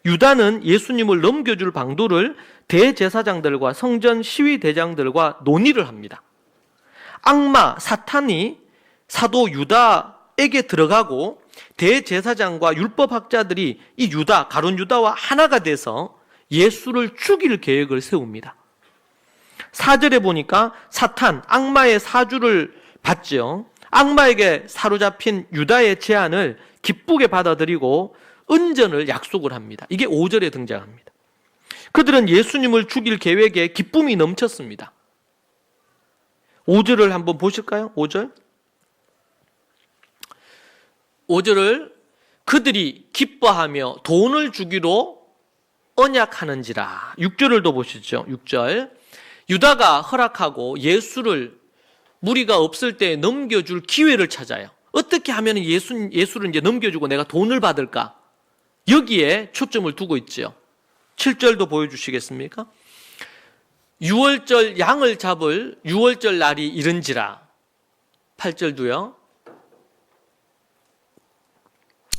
유다는 예수님을 넘겨줄 방도를 대제사장들과 성전 시위대장들과 논의를 합니다. 악마 사탄이 사도 유다에게 들어가고 대제사장과 율법학자들이 이 유다, 가룟 유다와 하나가 돼서 예수를 죽일 계획을 세웁니다. 4절에 보니까 사탄, 악마의 사주를 받죠. 악마에게 사로잡힌 유다의 제안을 기쁘게 받아들이고 은전을 약속을 합니다. 이게 5절에 등장합니다. 그들은 예수님을 죽일 계획에 기쁨이 넘쳤습니다. 5절을 한번 보실까요? 5절. 5절을 그들이 기뻐하며 돈을 주기로 언약하는지라. 6절을 더 보시죠. 6절. 유다가 허락하고 예수를 무리가 없을 때 넘겨줄 기회를 찾아요. 어떻게 하면 예수를 이제 넘겨주고 내가 돈을 받을까? 여기에 초점을 두고 있죠. 7절도 보여주시겠습니까? 6월절 양을 잡을 6월절 날이 이른지라. 8절도요.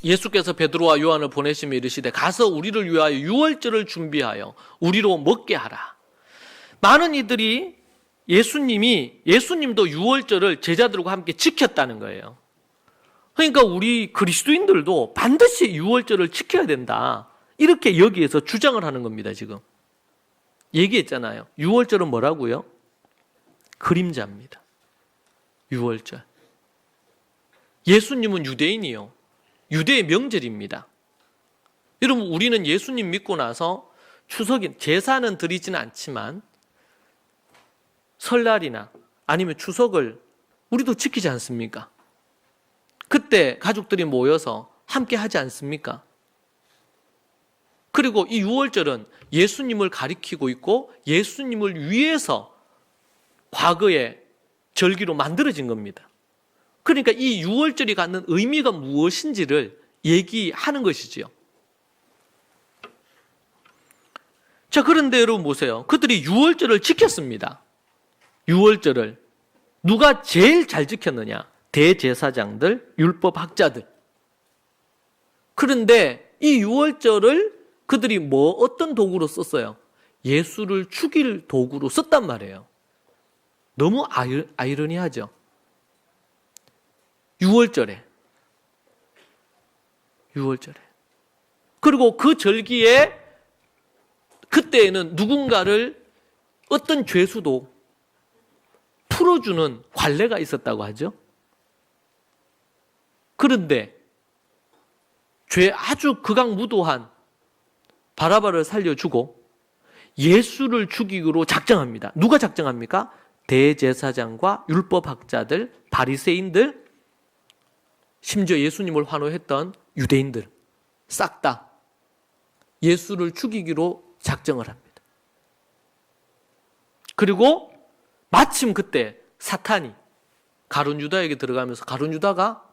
예수께서 베드로와 요한을 보내시며 이르시되 가서 우리를 위하여 6월절을 준비하여 우리로 먹게 하라. 많은 이들이 예수님도 6월절을 제자들과 함께 지켰다는 거예요. 그러니까 우리 그리스도인들도 반드시 6월절을 지켜야 된다. 이렇게 여기에서 주장을 하는 겁니다, 지금. 얘기했잖아요. 6월절은 뭐라고요? 그림자입니다. 6월절. 예수님은 유대인이요. 유대의 명절입니다. 여러분, 우리는 예수님 믿고 나서 추석인, 제사는 드리지는 않지만 설날이나 아니면 추석을 우리도 지키지 않습니까? 그때 가족들이 모여서 함께 하지 않습니까? 그리고 이 6월절은 예수님을 가리키고 있고 예수님을 위해서 과거에 절기로 만들어진 겁니다. 그러니까 이 6월절이 갖는 의미가 무엇인지를 얘기하는 것이지요. 자, 그런데 여러분 보세요. 그들이 6월절을 지켰습니다. 6월절을 누가 제일 잘 지켰느냐? 대제사장들, 율법학자들. 그런데 이 6월절을 그들이 어떤 도구로 썼어요? 예수를 죽일 도구로 썼단 말이에요. 너무 아이러니하죠? 6월절에. 그리고 그 절기에 그때에는 누군가를 어떤 죄수도 풀어주는 관례가 있었다고 하죠. 그런데 아주 극악무도한 바라바를 살려주고 예수를 죽이기로 작정합니다. 누가 작정합니까? 대제사장과 율법학자들, 바리새인들, 심지어 예수님을 환호했던 유대인들 싹 다 예수를 죽이기로 작정을 합니다. 그리고 마침 그때 사탄이 가룟 유다에게 들어가면서 가룟 유다가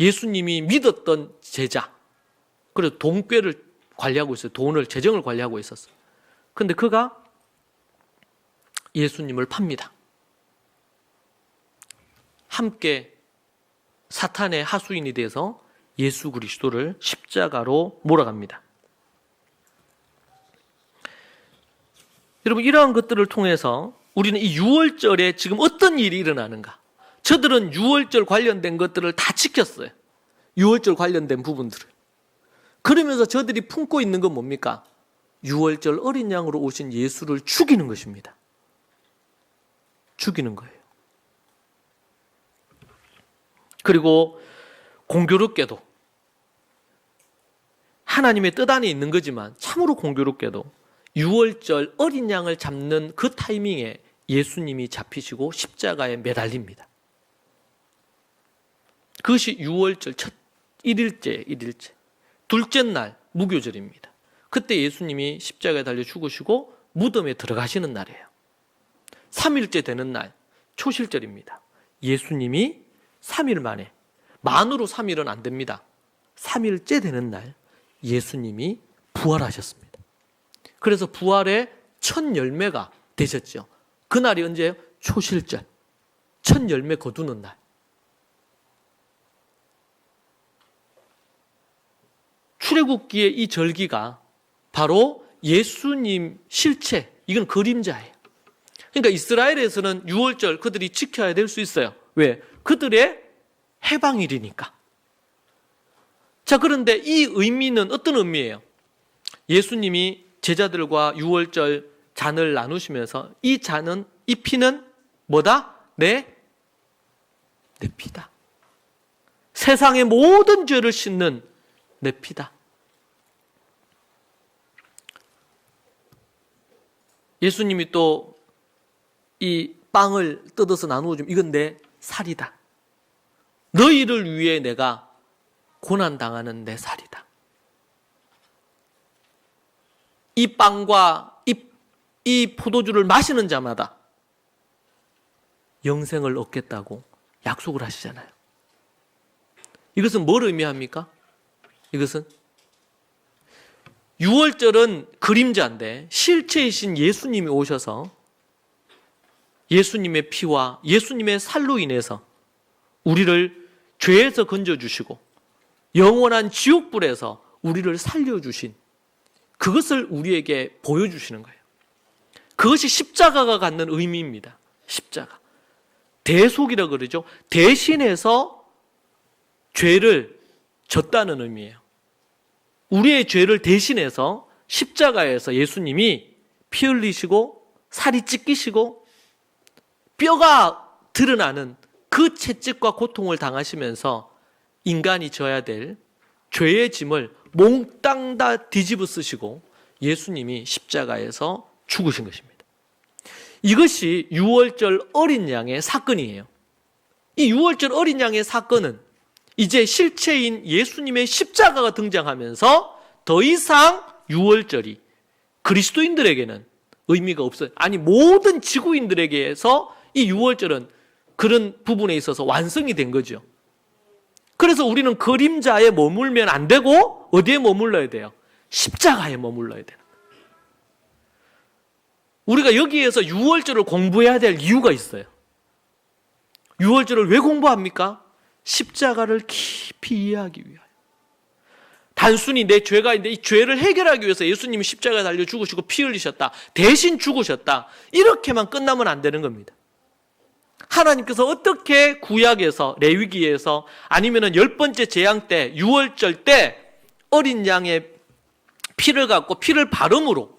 예수님이 믿었던 제자, 그래서 돈꾀를 관리하고 있어요. 재정을 관리하고 있었어요. 그런데 그가 예수님을 팝니다. 함께 사탄의 하수인이 돼서 예수 그리스도를 십자가로 몰아갑니다. 여러분, 이러한 것들을 통해서 우리는 이 6월절에 지금 어떤 일이 일어나는가? 저들은 6월절 관련된 것들을 다 지켰어요. 6월절 관련된 부분들을. 그러면서 저들이 품고 있는 건 뭡니까? 6월절 어린 양으로 오신 예수를 죽이는 것입니다. 죽이는 거예요. 그리고 공교롭게도 하나님의 뜻 안에 있는 거지만 참으로 공교롭게도 유월절 어린 양을 잡는 그 타이밍에 예수님이 잡히시고 십자가에 매달립니다. 그것이 유월절 첫 1일째. 둘째 날 무교절입니다. 그때 예수님이 십자가에 달려 죽으시고 무덤에 들어가시는 날이에요. 3일째 되는 날 초실절입니다. 예수님이 3일 만에, 만으로 3일은 안 됩니다. 3일째 되는 날 예수님이 부활하셨습니다. 그래서 부활의 첫 열매가 되셨죠. 그날이 언제예요? 초실절. 첫 열매 거두는 날. 출애굽기의 이 절기가 바로 예수님 실체, 이건 그림자예요. 그러니까 이스라엘에서는 유월절 그들이 지켜야 될 수 있어요. 왜? 그들의 해방일이니까. 자, 그런데 이 의미는 어떤 의미예요? 예수님이 제자들과 유월절 잔을 나누시면서 이 잔은, 이 피는 뭐다? 내 피다. 세상의 모든 죄를 씻는 내 피다. 예수님이 또 이 빵을 뜯어서 나누어 주면 이건 내 살이다. 너희를 위해 내가 고난당하는 내 살이다. 이 빵과 이 포도주를 마시는 자마다 영생을 얻겠다고 약속을 하시잖아요. 이것은 뭘 의미합니까? 이것은 유월절은 그림자인데 실체이신 예수님이 오셔서 예수님의 피와 예수님의 살로 인해서 우리를 죄에서 건져주시고 영원한 지옥불에서 우리를 살려주신 그것을 우리에게 보여주시는 거예요. 그것이 십자가가 갖는 의미입니다. 십자가. 대속이라고 그러죠. 대신해서 죄를 졌다는 의미예요. 우리의 죄를 대신해서 십자가에서 예수님이 피 흘리시고 살이 찢기시고 뼈가 드러나는 그 채찍과 고통을 당하시면서 인간이 져야 될 죄의 짐을 몽땅 다 뒤집어 쓰시고 예수님이 십자가에서 죽으신 것입니다. 이것이 유월절 어린 양의 사건이에요. 이 유월절 어린 양의 사건은 이제 실체인 예수님의 십자가가 등장하면서 더 이상 유월절이 그리스도인들에게는 의미가 없어요. 아니, 모든 지구인들에게서 이 유월절은 그런 부분에 있어서 완성이 된 거죠. 그래서 우리는 그림자에 머물면 안 되고 어디에 머물러야 돼요? 십자가에 머물러야 돼요. 우리가 여기에서 유월절을 공부해야 될 이유가 있어요. 유월절을 왜 공부합니까? 십자가를 깊이 이해하기 위하여. 단순히 내 죄가 있는데 이 죄를 해결하기 위해서 예수님이 십자가에 달려 죽으시고 피 흘리셨다. 대신 죽으셨다. 이렇게만 끝나면 안 되는 겁니다. 하나님께서 어떻게 구약에서, 레위기에서 아니면 10번째 재앙 때, 유월절 때 어린 양의 피를 갖고 피를 바름으로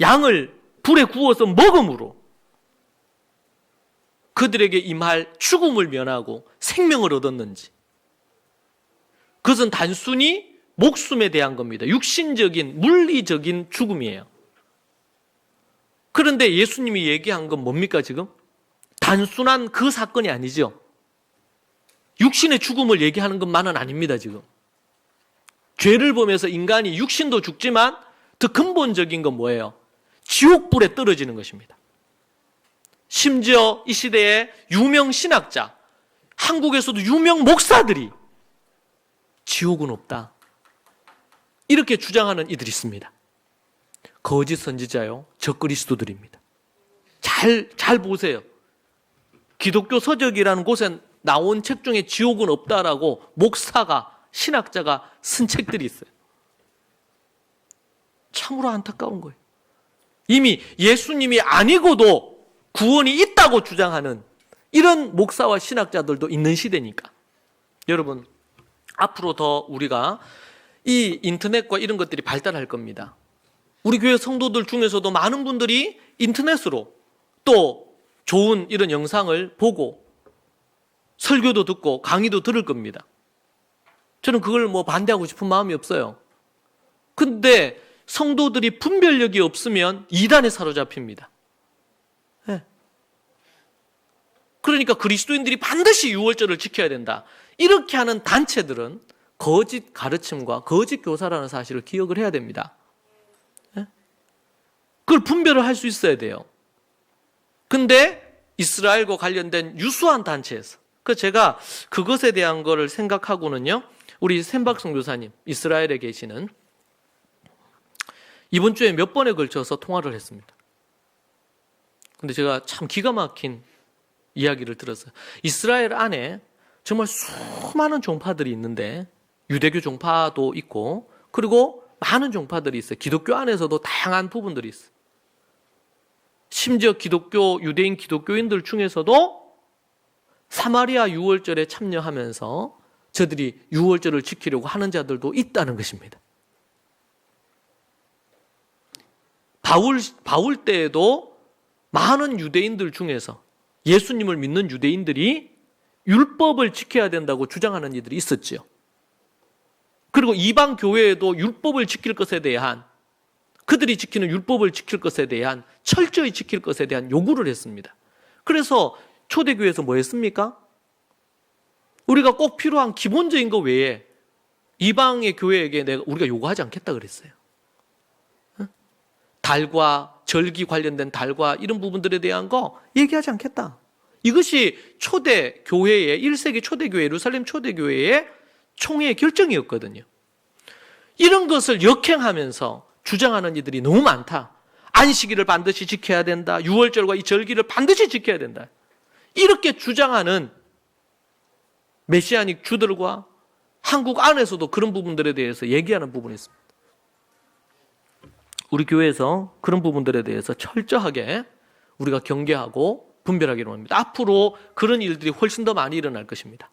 양을 불에 구워서 먹음으로 그들에게 임할 죽음을 면하고 생명을 얻었는지, 그것은 단순히 목숨에 대한 겁니다. 육신적인, 물리적인 죽음이에요. 그런데 예수님이 얘기한 건 뭡니까 지금? 단순한 그 사건이 아니죠. 육신의 죽음을 얘기하는 것만은 아닙니다 지금. 죄를 보면서 인간이 육신도 죽지만 더 근본적인 건 뭐예요? 지옥불에 떨어지는 것입니다. 심지어 이 시대의 유명 신학자, 한국에서도 유명 목사들이 지옥은 없다, 이렇게 주장하는 이들이 있습니다. 거짓 선지자요, 적그리스도들입니다. 잘 보세요. 기독교 서적이라는 곳에 나온 책 중에 지옥은 없다라고 목사가, 신학자가 쓴 책들이 있어요. 참으로 안타까운 거예요. 이미 예수님이 아니고도 구원이 있다고 주장하는 이런 목사와 신학자들도 있는 시대니까. 여러분, 앞으로 더 우리가 이 인터넷과 이런 것들이 발달할 겁니다. 우리 교회 성도들 중에서도 많은 분들이 인터넷으로 또 좋은 이런 영상을 보고 설교도 듣고 강의도 들을 겁니다. 저는 그걸 반대하고 싶은 마음이 없어요. 근데 성도들이 분별력이 없으면 이단에 사로잡힙니다. 네. 그러니까 그리스도인들이 반드시 유월절을 지켜야 된다. 이렇게 하는 단체들은 거짓 가르침과 거짓 교사라는 사실을 기억을 해야 됩니다. 네? 그걸 분별을 할 수 있어야 돼요. 근데 이스라엘과 관련된 유수한 단체에서 제가 그것에 대한 거를 생각하고는요, 우리 샘박성 교사님, 이스라엘에 계시는 이번 주에 몇 번에 걸쳐서 통화를 했습니다. 근데 제가 참 기가 막힌 이야기를 들었어요. 이스라엘 안에 정말 수많은 종파들이 있는데 유대교 종파도 있고 그리고 많은 종파들이 있어요. 기독교 안에서도 다양한 부분들이 있어요. 심지어 유대인 기독교인들 중에서도 사마리아 유월절에 참여하면서 저들이 유월절을 지키려고 하는 자들도 있다는 것입니다. 바울 때에도 많은 유대인들 중에서 예수님을 믿는 유대인들이 율법을 지켜야 된다고 주장하는 이들이 있었지요. 그리고 이방 교회에도 율법을 지킬 것에 대한, 그들이 지키는 율법을 지킬 것에 대한, 철저히 지킬 것에 대한 요구를 했습니다. 그래서 초대교회에서 뭐 했습니까? 우리가 꼭 필요한 기본적인 것 외에 이방의 교회에게 우리가 요구하지 않겠다 그랬어요. 달과 절기 관련된 달과 이런 부분들에 대한 거 얘기하지 않겠다. 이것이 초대교회의 1세기 초대교회, 예루살렘 초대교회의 총회의 결정이었거든요. 이런 것을 역행하면서 주장하는 이들이 너무 많다. 안식일을 반드시 지켜야 된다. 유월절과 이 절기를 반드시 지켜야 된다. 이렇게 주장하는 메시아닉 주들과 한국 안에서도 그런 부분들에 대해서 얘기하는 부분이 있습니다. 우리 교회에서 그런 부분들에 대해서 철저하게 우리가 경계하고 분별하기로 합니다. 앞으로 그런 일들이 훨씬 더 많이 일어날 것입니다.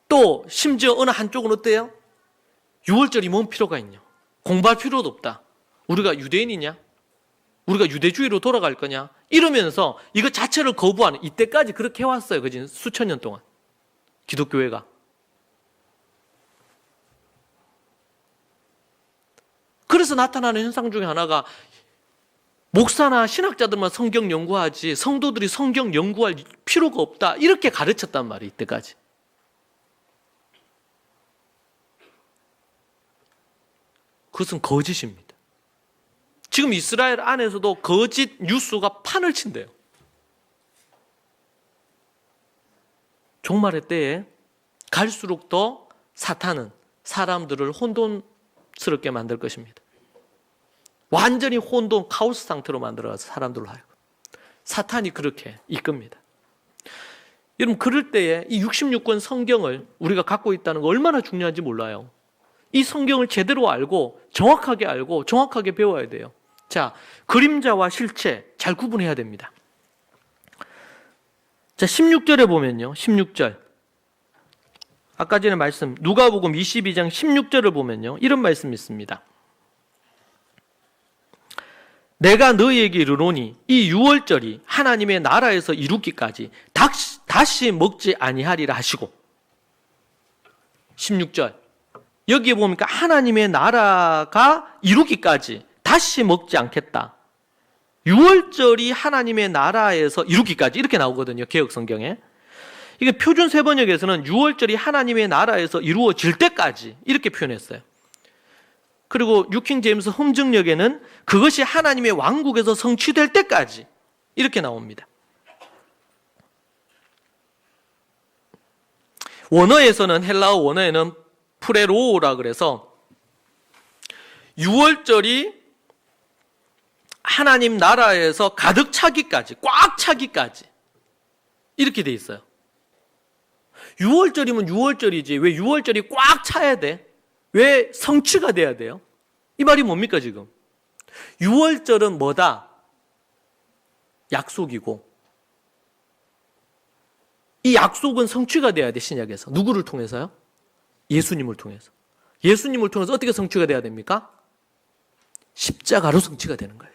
또 심지어 어느 한쪽은 어때요? 6월절이 뭔 필요가 있냐? 공부할 필요도 없다. 우리가 유대인이냐? 우리가 유대주의로 돌아갈 거냐? 이러면서 이것 자체를 거부하는, 이때까지 그렇게 해왔어요. 그지? 수천 년 동안 기독교회가. 그래서 나타나는 현상 중에 하나가 목사나 신학자들만 성경 연구하지 성도들이 성경 연구할 필요가 없다. 이렇게 가르쳤단 말이에요. 이때까지. 그것은 거짓입니다. 지금 이스라엘 안에서도 거짓 뉴스가 판을 친대요. 종말의 때에 갈수록 더 사탄은 사람들을 혼돈스럽게 만들 것입니다. 완전히 혼돈, 카오스 상태로 만들어서 사람들로 하여금 사탄이 그렇게 이끕니다. 여러분, 그럴 때에 이 66권 성경을 우리가 갖고 있다는 거 얼마나 중요한지 몰라요. 이 성경을 제대로 알고 정확하게 배워야 돼요. 자, 그림자와 실체 잘 구분해야 됩니다. 자, 16절에 보면요. 16절. 아까 전에 말씀 누가복음 22장 16절을 보면요. 이런 말씀이 있습니다. 내가 너희에게 이르노니 이 유월절이 하나님의 나라에서 이루기까지 다시 먹지 아니하리라 하시고, 16절 여기에 보니까 하나님의 나라가 이루기까지 다시 먹지 않겠다. 유월절이 하나님의 나라에서 이루기까지 이렇게 나오거든요. 개역 성경에. 이게 표준 세번역에서는 유월절이 하나님의 나라에서 이루어질 때까지 이렇게 표현했어요. 그리고 뉴킹 제임스 험증역에는 그것이 하나님의 왕국에서 성취될 때까지 이렇게 나옵니다. 원어에서는, 헬라어 원어에는 프레로우라 그래서 유월절이 하나님 나라에서 가득 차기까지, 꽉 차기까지 이렇게 돼 있어요. 6월절이면 6월절이지 왜 6월절이 꽉 차야 돼? 왜 성취가 돼야 돼요? 이 말이 뭡니까 지금? 6월절은 뭐다? 약속이고 이 약속은 성취가 돼야 돼. 신약에서. 누구를 통해서요? 예수님을 통해서. 예수님을 통해서 어떻게 성취가 돼야 됩니까? 십자가로 성취가 되는 거예요.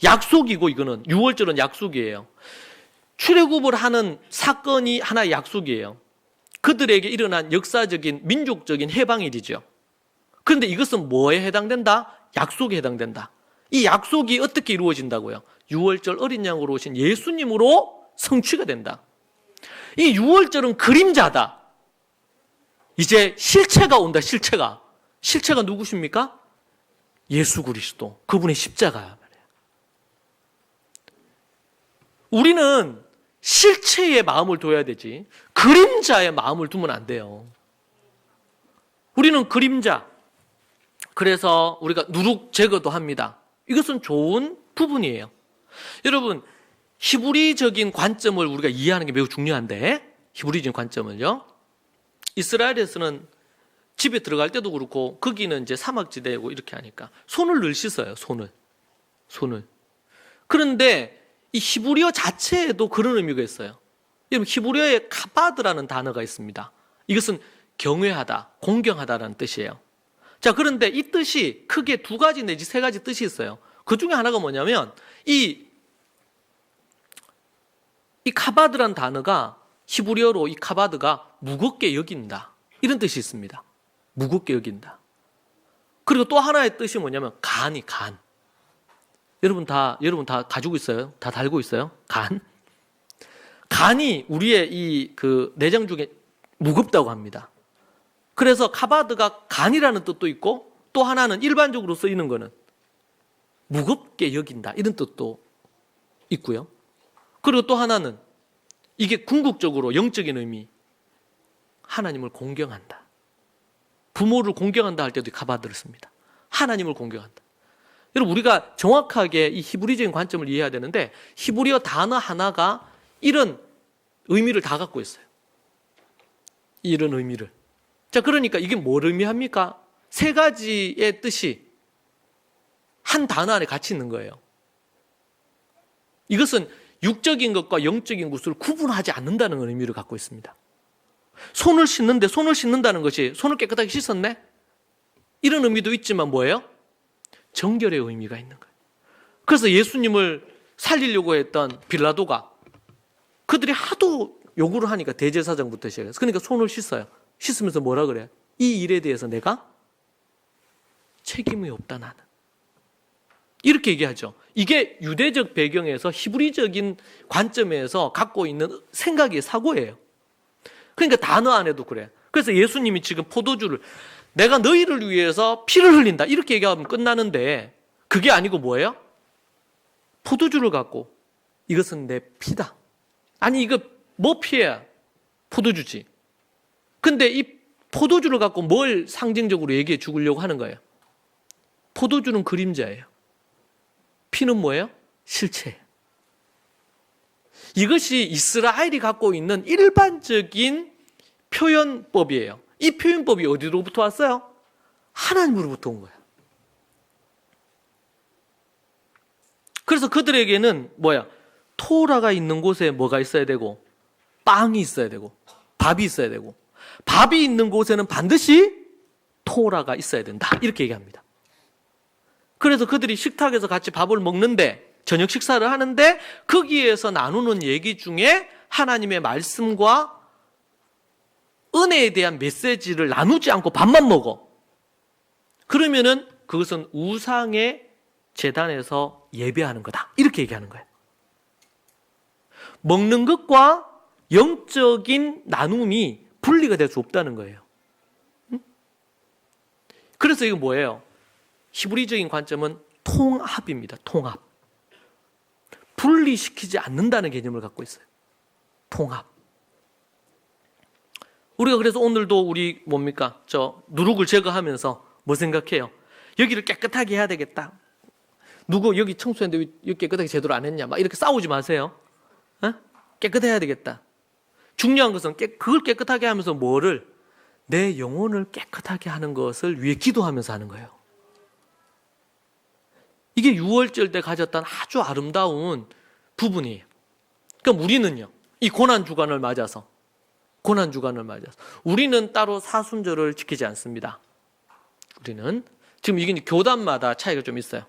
약속이고 이거는 6월절은 약속이에요. 출애굽을 하는 사건이 하나의 약속이에요. 그들에게 일어난 역사적인 민족적인 해방일이죠. 그런데 이것은 뭐에 해당된다? 약속에 해당된다. 이 약속이 어떻게 이루어진다고요? 6월절 어린 양으로 오신 예수님으로 성취가 된다. 이 6월절은 그림자다. 이제 실체가 온다. 실체가 누구십니까? 예수 그리스도, 그분의 십자가야. 우리는 실체의 마음을 둬야 되지 그림자의 마음을 두면 안 돼요. 우리는 그림자, 그래서 우리가 누룩 제거도 합니다. 이것은 좋은 부분이에요. 여러분, 히브리적인 관점을 우리가 이해하는 게 매우 중요한데, 히브리적인 관점을요, 이스라엘에서는 집에 들어갈 때도 그렇고 거기는 이제 사막지대고 이렇게 하니까 손을 늘 씻어요. 손을. 그런데 이 히브리어 자체에도 그런 의미가 있어요. 여러분, 히브리어에 카바드라는 단어가 있습니다. 이것은 경외하다, 공경하다라는 뜻이에요. 자, 그런데 이 뜻이 크게 2가지 내지 3가지 뜻이 있어요. 그 중에 하나가 뭐냐면 이 카바드란 단어가 히브리어로 이 카바드가 무겁게 여긴다, 이런 뜻이 있습니다. 무겁게 여긴다. 그리고 또 하나의 뜻이 뭐냐면 간. 여러분 다 가지고 있어요? 다 달고 있어요? 간이 우리의 그 내장 중에 무겁다고 합니다. 그래서 카바드가 간이라는 뜻도 있고, 또 하나는 일반적으로 쓰이는 거는 무겁게 여긴다, 이런 뜻도 있고요. 그리고 또 하나는 이게 궁극적으로 영적인 의미, 하나님을 공경한다. 부모를 공경한다 할 때도 카바드를 씁니다. 하나님을 공경한다. 여러분, 우리가 정확하게 이 히브리적인 관점을 이해해야 되는데, 히브리어 단어 하나가 이런 의미를 다 갖고 있어요. 이런 의미를. 자, 그러니까 이게 뭘 의미합니까? 3가지의 뜻이 한 단어 안에 같이 있는 거예요. 이것은 육적인 것과 영적인 것을 구분하지 않는다는 의미를 갖고 있습니다. 손을 씻는다는 것이 손을 깨끗하게 씻었네? 이런 의미도 있지만 뭐예요? 정결의 의미가 있는 거예요. 그래서 예수님을 살리려고 했던 빌라도가 그들이 하도 요구를 하니까 대제사장부터 시작해서, 그러니까 손을 씻어요. 씻으면서 뭐라 그래요? 이 일에 대해서 내가 책임이 없다, 나는. 이렇게 얘기하죠. 이게 유대적 배경에서 히브리적인 관점에서 갖고 있는 생각의 사고예요. 그러니까 단어 안에도 그래. 그래서 예수님이 지금 포도주를 내가 너희를 위해서 피를 흘린다, 이렇게 얘기하면 끝나는데, 그게 아니고 뭐예요? 포도주를 갖고 이것은 내 피다. 아니, 이거 뭐 피야? 포도주지. 근데 이 포도주를 갖고 뭘 상징적으로 얘기해 주려고 하는 거예요? 포도주는 그림자예요. 피는 뭐예요? 실체예요. 이것이 이스라엘이 갖고 있는 일반적인 표현법이에요. 이 표현법이 어디로부터 왔어요? 하나님으로부터 온 거예요. 그래서 그들에게는 뭐야? 토라가 있는 곳에 뭐가 있어야 되고, 빵이 있어야 되고, 밥이 있어야 되고, 밥이 있는 곳에는 반드시 토라가 있어야 된다, 이렇게 얘기합니다. 그래서 그들이 식탁에서 같이 밥을 먹는데, 저녁 식사를 하는데, 거기에서 나누는 얘기 중에 하나님의 말씀과 은혜에 대한 메시지를 나누지 않고 밥만 먹어. 그러면은 그것은 우상의 제단에서 예배하는 거다, 이렇게 얘기하는 거예요. 먹는 것과 영적인 나눔이 분리가 될 수 없다는 거예요. 그래서 이거 뭐예요? 히브리적인 관점은 통합입니다. 통합. 분리시키지 않는다는 개념을 갖고 있어요. 통합. 우리가 그래서 오늘도 우리 뭡니까? 누룩을 제거하면서 뭐 생각해요? 여기를 깨끗하게 해야 되겠다. 누구 여기 청소했는데 왜 여기 깨끗하게 제대로 안 했냐? 막 이렇게 싸우지 마세요. 깨끗해야 되겠다. 중요한 것은 그걸 깨끗하게 하면서 뭐를? 내 영혼을 깨끗하게 하는 것을 위해 기도하면서 하는 거예요. 이게 6월절 때 가졌던 아주 아름다운 부분이에요. 그럼 우리는요, 이 고난주간을 맞아서 우리는 따로 사순절을 지키지 않습니다. 우리는 지금 이게 교단마다 차이가 좀 있어요.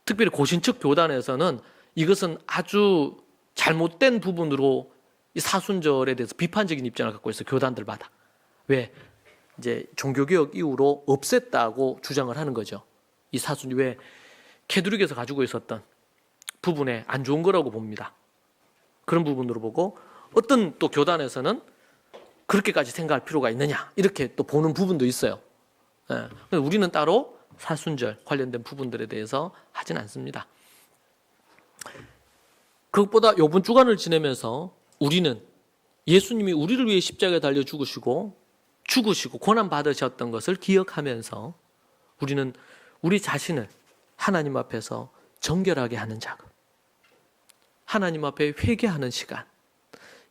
특별히 고신측 교단에서는 이것은 아주 잘못된 부분으로 이 사순절에 대해서 비판적인 입장을 갖고 있어요. 교단들마다. 왜? 이제 종교개혁 이후로 없앴다고 주장을 하는 거죠. 이 사순절, 왜? 캐톨릭에서 가지고 있었던 부분에 안 좋은 거라고 봅니다. 그런 부분으로 보고, 어떤 또 교단에서는 그렇게까지 생각할 필요가 있느냐, 이렇게 또 보는 부분도 있어요. 예. 우리는 따로 사순절 관련된 부분들에 대해서 하진 않습니다. 그것보다 이번 주간을 지내면서 우리는 예수님이 우리를 위해 십자가에 달려 죽으시고 고난 받으셨던 것을 기억하면서 우리는 우리 자신을 하나님 앞에서 정결하게 하는 작업, 하나님 앞에 회개하는 시간,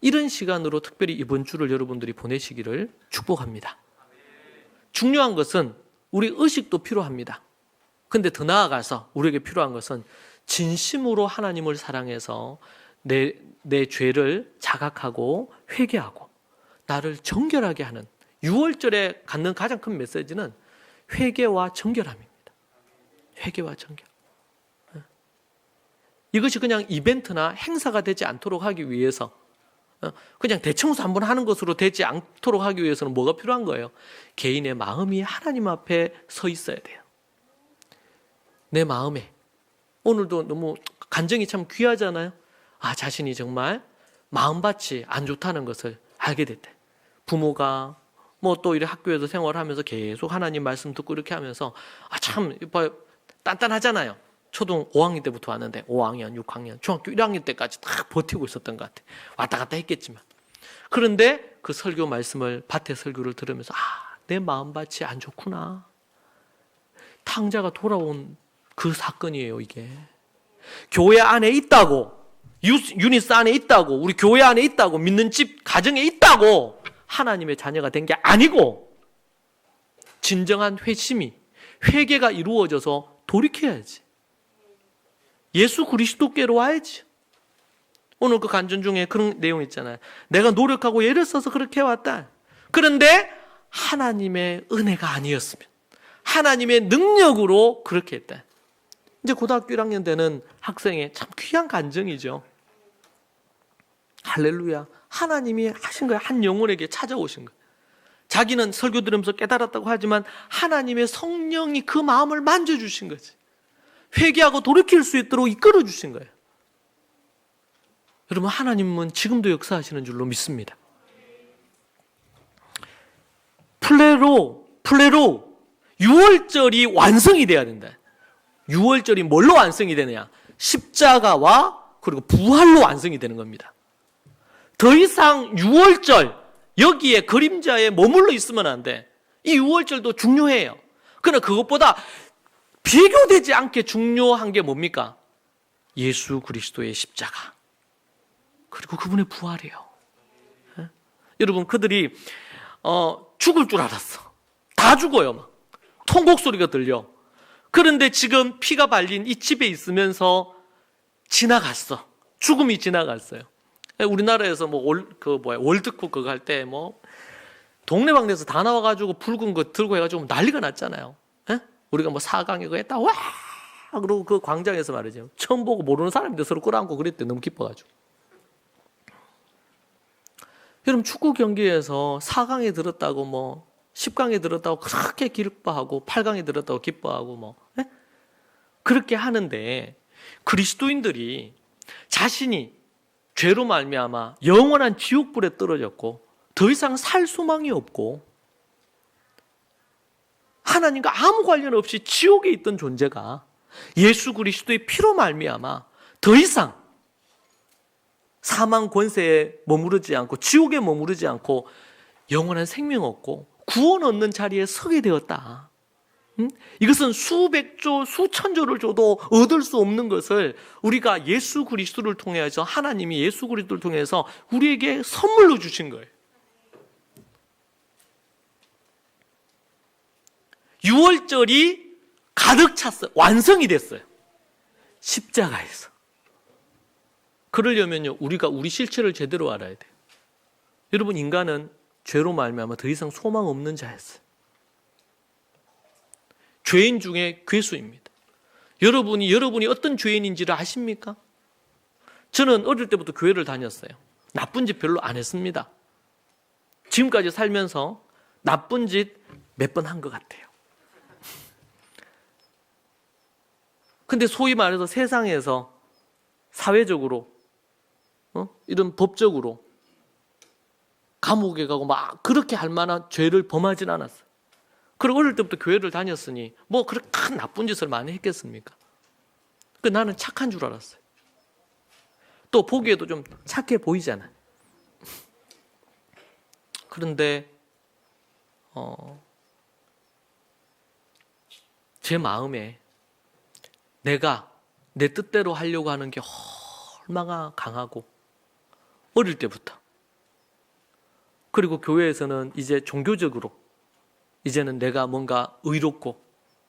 이런 시간으로 특별히 이번 주를 여러분들이 보내시기를 축복합니다. 중요한 것은 우리 의식도 필요합니다. 근데 더 나아가서 우리에게 필요한 것은 진심으로 하나님을 사랑해서 내 죄를 자각하고 회개하고 나를 정결하게 하는, 6월절에 갖는 가장 큰 메시지는 회개와 정결함입니다. 회개와 정결. 이것이 그냥 이벤트나 행사가 되지 않도록 하기 위해서, 그냥 대청소 한번 하는 것으로 되지 않도록 하기 위해서는 뭐가 필요한 거예요? 개인의 마음이 하나님 앞에 서 있어야 돼요. 내 마음에. 오늘도 너무 간증이 참 귀하잖아요. 자신이 정말 마음밭이 안 좋다는 것을 알게 됐대. 부모가 뭐 또 이렇게 학교에서 생활하면서 계속 하나님 말씀 듣고 이렇게 하면서 참 단단하잖아요. 초등 5학년 때부터 왔는데 5학년, 6학년, 중학교 1학년 때까지 다 버티고 있었던 것 같아. 왔다 갔다 했겠지만. 그런데 그 설교 말씀을, 밭의 설교를 들으면서 내 마음밭이 안 좋구나. 탕자가 돌아온 그 사건이에요, 이게. 교회 안에 있다고, 유니스 안에 있다고, 우리 교회 안에 있다고, 믿는 집 가정에 있다고 하나님의 자녀가 된 게 아니고, 진정한 회개가 이루어져서 돌이켜야지. 예수 그리스도께로 와야지. 오늘 그 간증 중에 그런 내용 있잖아요. 내가 노력하고 애를 써서 그렇게 해왔다. 그런데 하나님의 은혜가 아니었으면, 하나님의 능력으로 그렇게 했다. 이제 고등학교 1학년 되는 학생의 참 귀한 간증이죠. 할렐루야. 하나님이 하신 거예요. 한 영혼에게 찾아오신 거예요. 자기는 설교 들으면서 깨달았다고 하지만 하나님의 성령이 그 마음을 만져주신 거지. 회개하고 돌이킬 수 있도록 이끌어 주신 거예요. 여러분, 하나님은 지금도 역사하시는 줄로 믿습니다. 플레로 6월절이 완성이 돼야 된다. 6월절이 뭘로 완성이 되느냐? 십자가와 그리고 부활로 완성이 되는 겁니다. 더 이상 6월절 여기에 그림자에 머물러 있으면 안 돼. 이 6월절도 중요해요. 그러나 그것보다 비교되지 않게 중요한 게 뭡니까? 예수 그리스도의 십자가, 그리고 그분의 부활이에요. 여러분, 그들이 죽을 줄 알았어. 다 죽어요. 막 통곡 소리가 들려. 그런데 지금 피가 발린 이 집에 있으면서 지나갔어. 죽음이 지나갔어요. 우리나라에서 월드컵 그거 할 때 동네방네에서 다 나와가지고 붉은 거 들고 해가지고 난리가 났잖아요. 우리가 4강에 그거 했다. 와! 그리고 그 광장에서 말이죠. 처음 보고 모르는 사람인데 서로 끌어안고 그랬대. 너무 기뻐가지고. 여러분, 축구 경기에서 4강에 들었다고 10강에 들었다고 그렇게 기뻐하고 8강에 들었다고 기뻐하고 그렇게 하는데, 그리스도인들이 자신이 죄로 말미암아 영원한 지옥불에 떨어졌고 더 이상 살 소망이 없고 하나님과 아무 관련 없이 지옥에 있던 존재가 예수 그리스도의 피로 말미암아 더 이상 사망 권세에 머무르지 않고 지옥에 머무르지 않고 영원한 생명 얻고 구원 얻는 자리에 서게 되었다. 이것은 수백조, 수천조를 줘도 얻을 수 없는 것을 우리가 예수 그리스도를 통해서, 하나님이 예수 그리스도를 통해서 우리에게 선물로 주신 거예요. 6월절이 가득 찼어요. 완성이 됐어요. 십자가에서. 그러려면요, 우리가 우리 실체를 제대로 알아야 돼요. 여러분, 인간은 죄로 말미암아 더 이상 소망 없는 자였어요. 죄인 중에 괴수입니다. 여러분이 어떤 죄인인지를 아십니까? 저는 어릴 때부터 교회를 다녔어요. 나쁜 짓 별로 안 했습니다. 지금까지 살면서 나쁜 짓 몇 번 한 것 같아요. 근데 소위 말해서 세상에서 사회적으로 이런 법적으로 감옥에 가고 막 그렇게 할 만한 죄를 범하진 않았어요. 그리고 어릴 때부터 교회를 다녔으니 뭐 그렇게 큰 나쁜 짓을 많이 했겠습니까? 나는 착한 줄 알았어요. 또 보기에도 좀 착해 보이잖아요. 그런데 제 마음에 내가 내 뜻대로 하려고 하는 게 얼마나 강하고 어릴 때부터, 그리고 교회에서는 이제 종교적으로 이제는 내가 뭔가 의롭고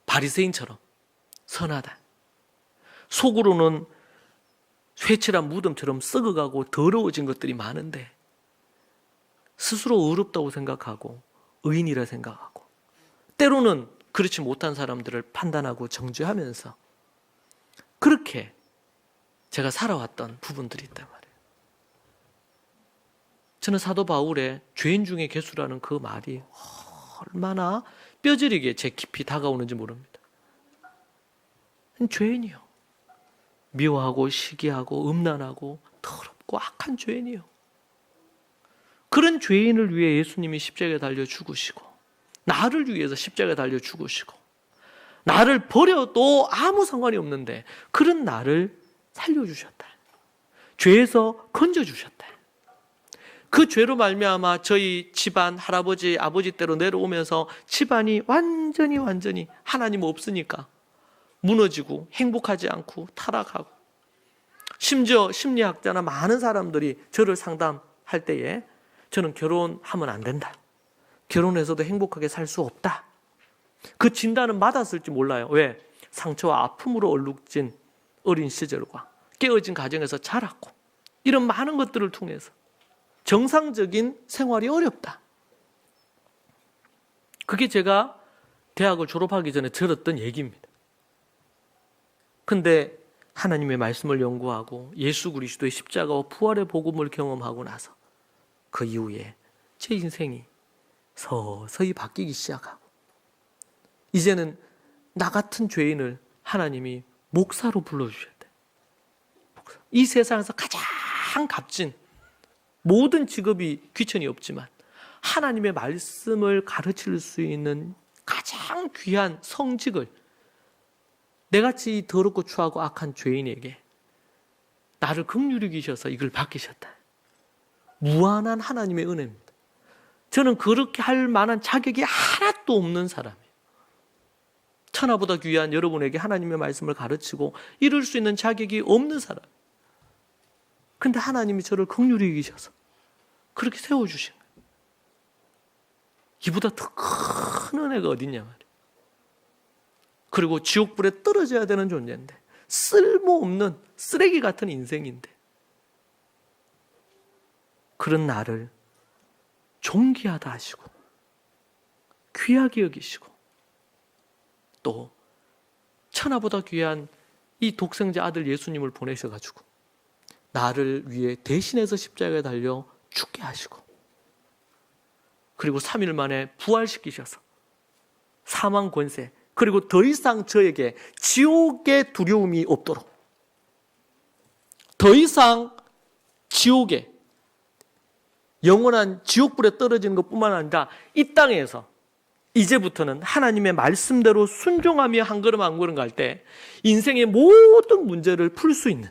바리새인처럼 선하다, 속으로는 회칠한 무덤처럼 썩어가고 더러워진 것들이 많은데 스스로 의롭다고 생각하고 의인이라 생각하고 때로는 그렇지 못한 사람들을 판단하고 정죄하면서 그렇게 제가 살아왔던 부분들이 있단 말이에요. 저는 사도 바울의 죄인 중에 괴수라는 그 말이 얼마나 뼈저리게 제 깊이 다가오는지 모릅니다. 죄인이요. 미워하고 시기하고 음란하고 더럽고 악한 죄인이요. 그런 죄인을 위해 예수님이 십자가에 달려 죽으시고, 나를 위해서 십자가에 달려 죽으시고, 나를 버려도 아무 상관이 없는데 그런 나를 살려주셨다. 죄에서 건져주셨다. 그 죄로 말미암아 저희 집안 할아버지 아버지 때로 내려오면서 집안이 완전히 하나님 없으니까 무너지고 행복하지 않고 타락하고, 심지어 심리학자나 많은 사람들이 저를 상담할 때에 저는 결혼하면 안 된다, 결혼해서도 행복하게 살 수 없다, 그 진단은 맞았을지 몰라요. 왜? 상처와 아픔으로 얼룩진 어린 시절과 깨어진 가정에서 자랐고 이런 많은 것들을 통해서 정상적인 생활이 어렵다. 그게 제가 대학을 졸업하기 전에 들었던 얘기입니다. 근데 하나님의 말씀을 연구하고 예수 그리스도의 십자가와 부활의 복음을 경험하고 나서 그 이후에 제 인생이 서서히 바뀌기 시작하고, 이제는 나 같은 죄인을 하나님이 목사로 불러주셨대. 이 세상에서 가장 값진, 모든 직업이 귀천이 없지만 하나님의 말씀을 가르칠 수 있는 가장 귀한 성직을 내같이 더럽고 추하고 악한 죄인에게 나를 긍휼히 여기셔서 이걸 맡기셨다. 무한한 하나님의 은혜입니다. 저는 그렇게 할 만한 자격이 하나도 없는 사람이에요. 천하보다 귀한 여러분에게 하나님의 말씀을 가르치고 이룰 수 있는 자격이 없는 사람. 근데 하나님이 저를 긍휼히 여기셔서 그렇게 세워주신 거예요. 이보다 더 큰 은혜가 어딨냐 말이에요. 그리고 지옥불에 떨어져야 되는 존재인데, 쓸모없는 쓰레기 같은 인생인데 그런 나를 존귀하다 하시고 귀하게 여기시고 또 천하보다 귀한 이 독생자 아들 예수님을 보내셔가지고 나를 위해 대신해서 십자가에 달려 죽게 하시고, 그리고 3일 만에 부활시키셔서 사망 권세, 그리고 더 이상 저에게 지옥의 두려움이 없도록, 더 이상 지옥에 영원한 지옥불에 떨어지는 것뿐만 아니라 이 땅에서 이제부터는 하나님의 말씀대로 순종하며 한 걸음 한 걸음 갈 때 인생의 모든 문제를 풀 수 있는,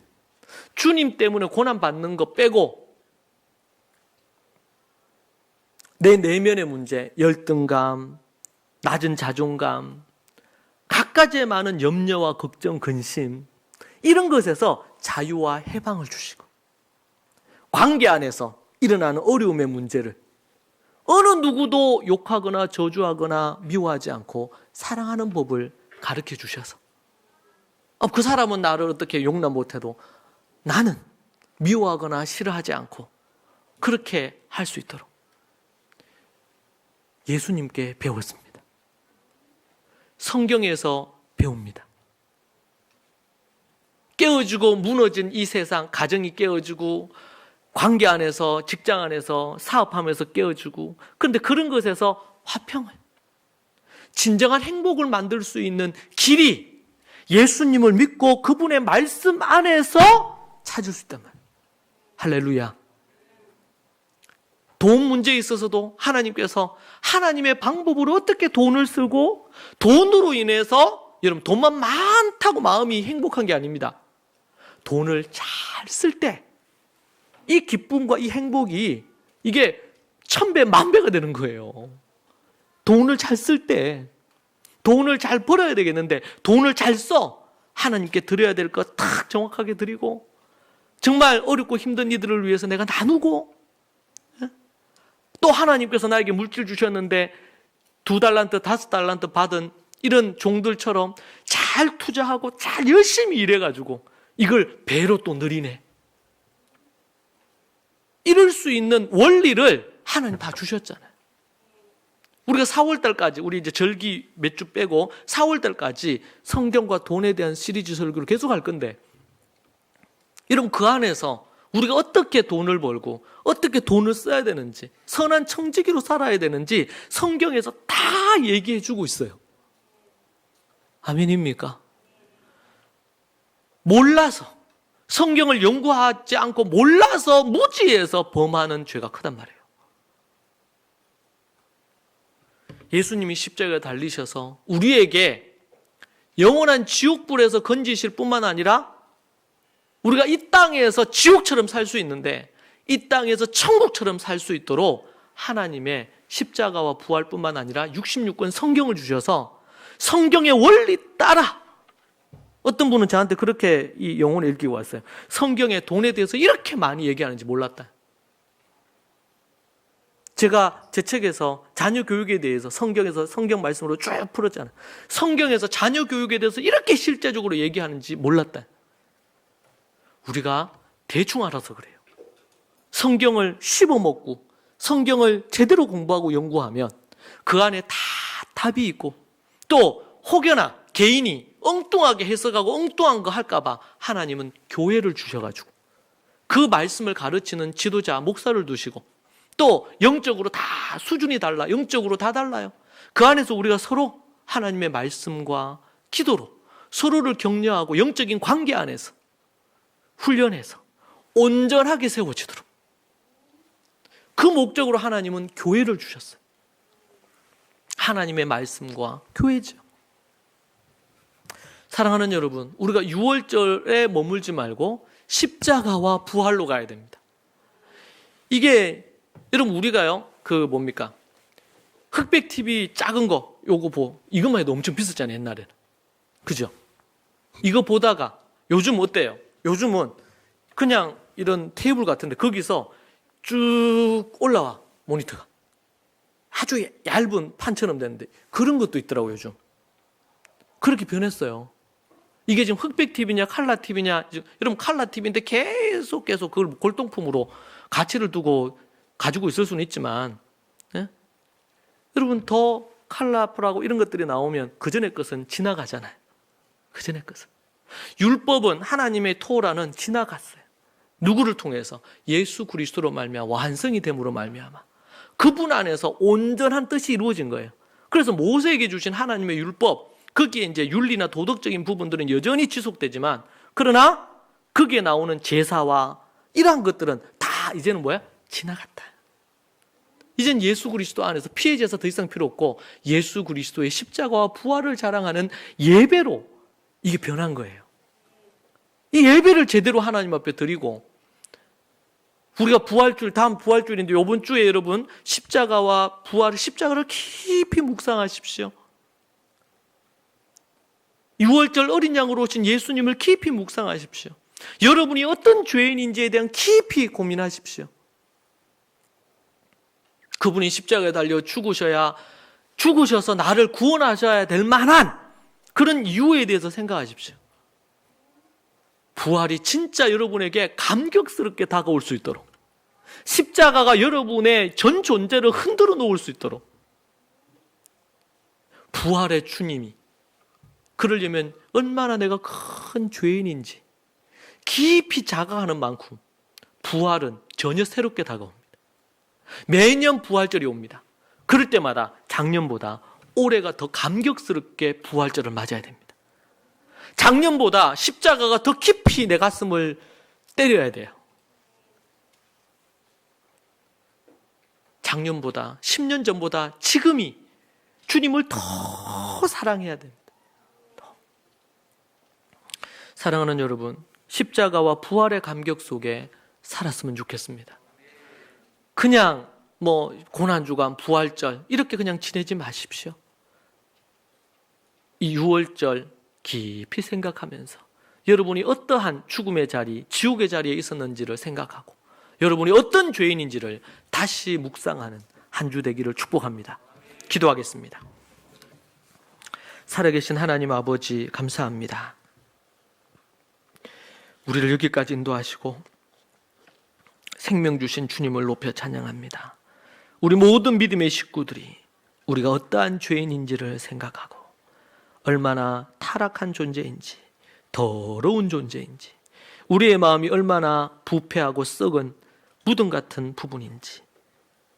주님 때문에 고난받는 것 빼고 내 내면의 문제, 열등감, 낮은 자존감, 갖가지의 많은 염려와 걱정, 근심, 이런 것에서 자유와 해방을 주시고, 관계 안에서 일어나는 어려움의 문제를 어느 누구도 욕하거나 저주하거나 미워하지 않고 사랑하는 법을 가르쳐 주셔서 그 사람은 나를 어떻게 용납 못해도 나는 미워하거나 싫어하지 않고 그렇게 할 수 있도록 예수님께 배웠습니다. 성경에서 배웁니다. 깨어지고 무너진 이 세상, 가정이 깨어지고 관계 안에서, 직장 안에서, 사업하면서 깨어지고, 그런데 그런 것에서 화평을, 진정한 행복을 만들 수 있는 길이 예수님을 믿고 그분의 말씀 안에서 찾을 수 있단 말이에요. 할렐루야. 돈 문제에 있어서도 하나님께서 하나님의 방법으로 어떻게 돈을 쓰고, 돈으로 인해서 여러분 돈만 많다고 마음이 행복한 게 아닙니다. 돈을 잘 쓸 때 이 기쁨과 이 행복이 이게 1000배, 10,000배가 되는 거예요. 돈을 잘 쓸 때, 돈을 잘 벌어야 되겠는데 돈을 잘 써. 하나님께 드려야 될 것 딱 정확하게 드리고, 정말 어렵고 힘든 이들을 위해서 내가 나누고, 또 하나님께서 나에게 물질 주셨는데 2달란트, 5달란트 받은 이런 종들처럼 잘 투자하고 잘 열심히 일해가지고 이걸 배로 또 늘리네. 이럴 수 있는 원리를 하나님 다 주셨잖아요. 우리가 4월달까지, 우리 이제 절기 몇 주 빼고 4월달까지 성경과 돈에 대한 시리즈 설교를 계속 할 건데, 여러분 그 안에서 우리가 어떻게 돈을 벌고 어떻게 돈을 써야 되는지, 선한 청지기로 살아야 되는지 성경에서 다 얘기해 주고 있어요. 아멘입니까? 몰라서, 성경을 연구하지 않고 몰라서 무지해서 범하는 죄가 크단 말이에요. 예수님이 십자가에 달리셔서 우리에게 영원한 지옥불에서 건지실 뿐만 아니라 우리가 이 땅에서 지옥처럼 살 수 있는데 이 땅에서 천국처럼 살 수 있도록 하나님의 십자가와 부활뿐만 아니라 66권 성경을 주셔서 성경의 원리 따라, 어떤 분은 저한테 그렇게 이 영혼을 읽기고 왔어요. 성경에 돈에 대해서 이렇게 많이 얘기하는지 몰랐다. 제가 제 책에서 자녀 교육에 대해서 성경에서 성경 말씀으로 쭉 풀었잖아요. 성경에서 자녀 교육에 대해서 이렇게 실제적으로 얘기하는지 몰랐다. 우리가 대충 알아서 그래요. 성경을 씹어먹고 성경을 제대로 공부하고 연구하면 그 안에 다 답이 있고, 또 혹여나 개인이 엉뚱하게 해석하고 엉뚱한 거 할까봐 하나님은 교회를 주셔가지고 그 말씀을 가르치는 지도자, 목사를 두시고, 또 영적으로 다 수준이 달라, 영적으로 다 달라요. 그 안에서 우리가 서로 하나님의 말씀과 기도로 서로를 격려하고 영적인 관계 안에서 훈련해서 온전하게 세워지도록, 그 목적으로 하나님은 교회를 주셨어요. 하나님의 말씀과 교회죠. 사랑하는 여러분, 우리가 6월절에 머물지 말고 십자가와 부활로 가야 됩니다. 이게 여러분 우리가요, 뭡니까? 흑백 TV 작은 거 요거 이것만 해도 엄청 비쌌잖아요, 옛날에는. 그죠? 이거 보다가 요즘 어때요? 요즘은 그냥 이런 테이블 같은데 거기서 쭉 올라와, 모니터가. 아주 얇은 판처럼 되는데 그런 것도 있더라고요, 요즘. 그렇게 변했어요. 이게 지금 흑백 TV냐 칼라 TV냐, 여러분 칼라 TV인데 계속 그걸 골동품으로 가치를 두고 가지고 있을 수는 있지만, 예? 여러분 더 칼라풀하고 이런 것들이 나오면 그 전의 것은 지나가잖아요. 그 전의 것은. 율법은, 하나님의 토라는 지나갔어요. 누구를 통해서? 예수 그리스도로 말미암아 완성이 됨으로 말미암아 그분 안에서 온전한 뜻이 이루어진 거예요. 그래서 모세에게 주신 하나님의 율법, 거기에 이제 윤리나 도덕적인 부분들은 여전히 지속되지만, 그러나 거기에 나오는 제사와 이러한 것들은 다 이제는 뭐야? 지나갔다. 이젠 예수 그리스도 안에서 피해 제사 더 이상 필요 없고 예수 그리스도의 십자가와 부활을 자랑하는 예배로 이게 변한 거예요. 이 예배를 제대로 하나님 앞에 드리고, 우리가 부활주일, 다음 부활주일인데 이번 주에 여러분 십자가와 부활, 십자가를 깊이 묵상하십시오. 6월절 어린 양으로 오신 예수님을 깊이 묵상하십시오. 여러분이 어떤 죄인인지에 대한 깊이 고민하십시오. 그분이 십자가에 달려 죽으셔서 나를 구원하셔야 될 만한 그런 이유에 대해서 생각하십시오. 부활이 진짜 여러분에게 감격스럽게 다가올 수 있도록, 십자가가 여러분의 전 존재를 흔들어 놓을 수 있도록 부활의 주님이 그러려면 얼마나 내가 큰 죄인인지 깊이 자각하는 만큼 부활은 전혀 새롭게 다가옵니다. 매년 부활절이 옵니다. 그럴 때마다 작년보다 올해가 더 감격스럽게 부활절을 맞아야 됩니다. 작년보다 십자가가 더 깊이 내 가슴을 때려야 돼요. 작년보다 10년 전보다 지금이 주님을 더 사랑해야 됩니다. 더. 사랑하는 여러분, 십자가와 부활의 감격 속에 살았으면 좋겠습니다. 그냥 고난주간, 부활절 이렇게 그냥 지내지 마십시오. 이 6월절 깊이 생각하면서 여러분이 어떠한 죽음의 자리, 지옥의 자리에 있었는지를 생각하고 여러분이 어떤 죄인인지를 다시 묵상하는 한 주 되기를 축복합니다. 기도하겠습니다. 살아계신 하나님 아버지, 감사합니다. 우리를 여기까지 인도하시고 생명 주신 주님을 높여 찬양합니다. 우리 모든 믿음의 식구들이 우리가 어떠한 죄인인지를 생각하고 얼마나 타락한 존재인지, 더러운 존재인지, 우리의 마음이 얼마나 부패하고 썩은 무덤 같은 부분인지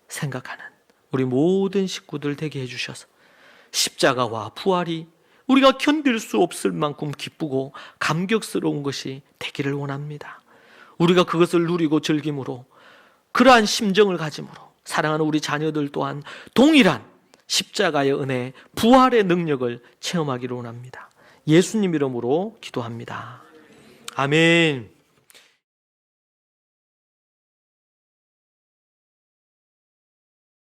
생각하는 우리 모든 식구들 되게 해주셔서 십자가와 부활이 우리가 견딜 수 없을 만큼 기쁘고 감격스러운 것이 되기를 원합니다. 우리가 그것을 누리고 즐김으로, 그러한 심정을 가짐으로 사랑하는 우리 자녀들 또한 동일한 십자가의 은혜, 부활의 능력을 체험하기를 원합니다. 예수님 이름으로 기도합니다. 아멘.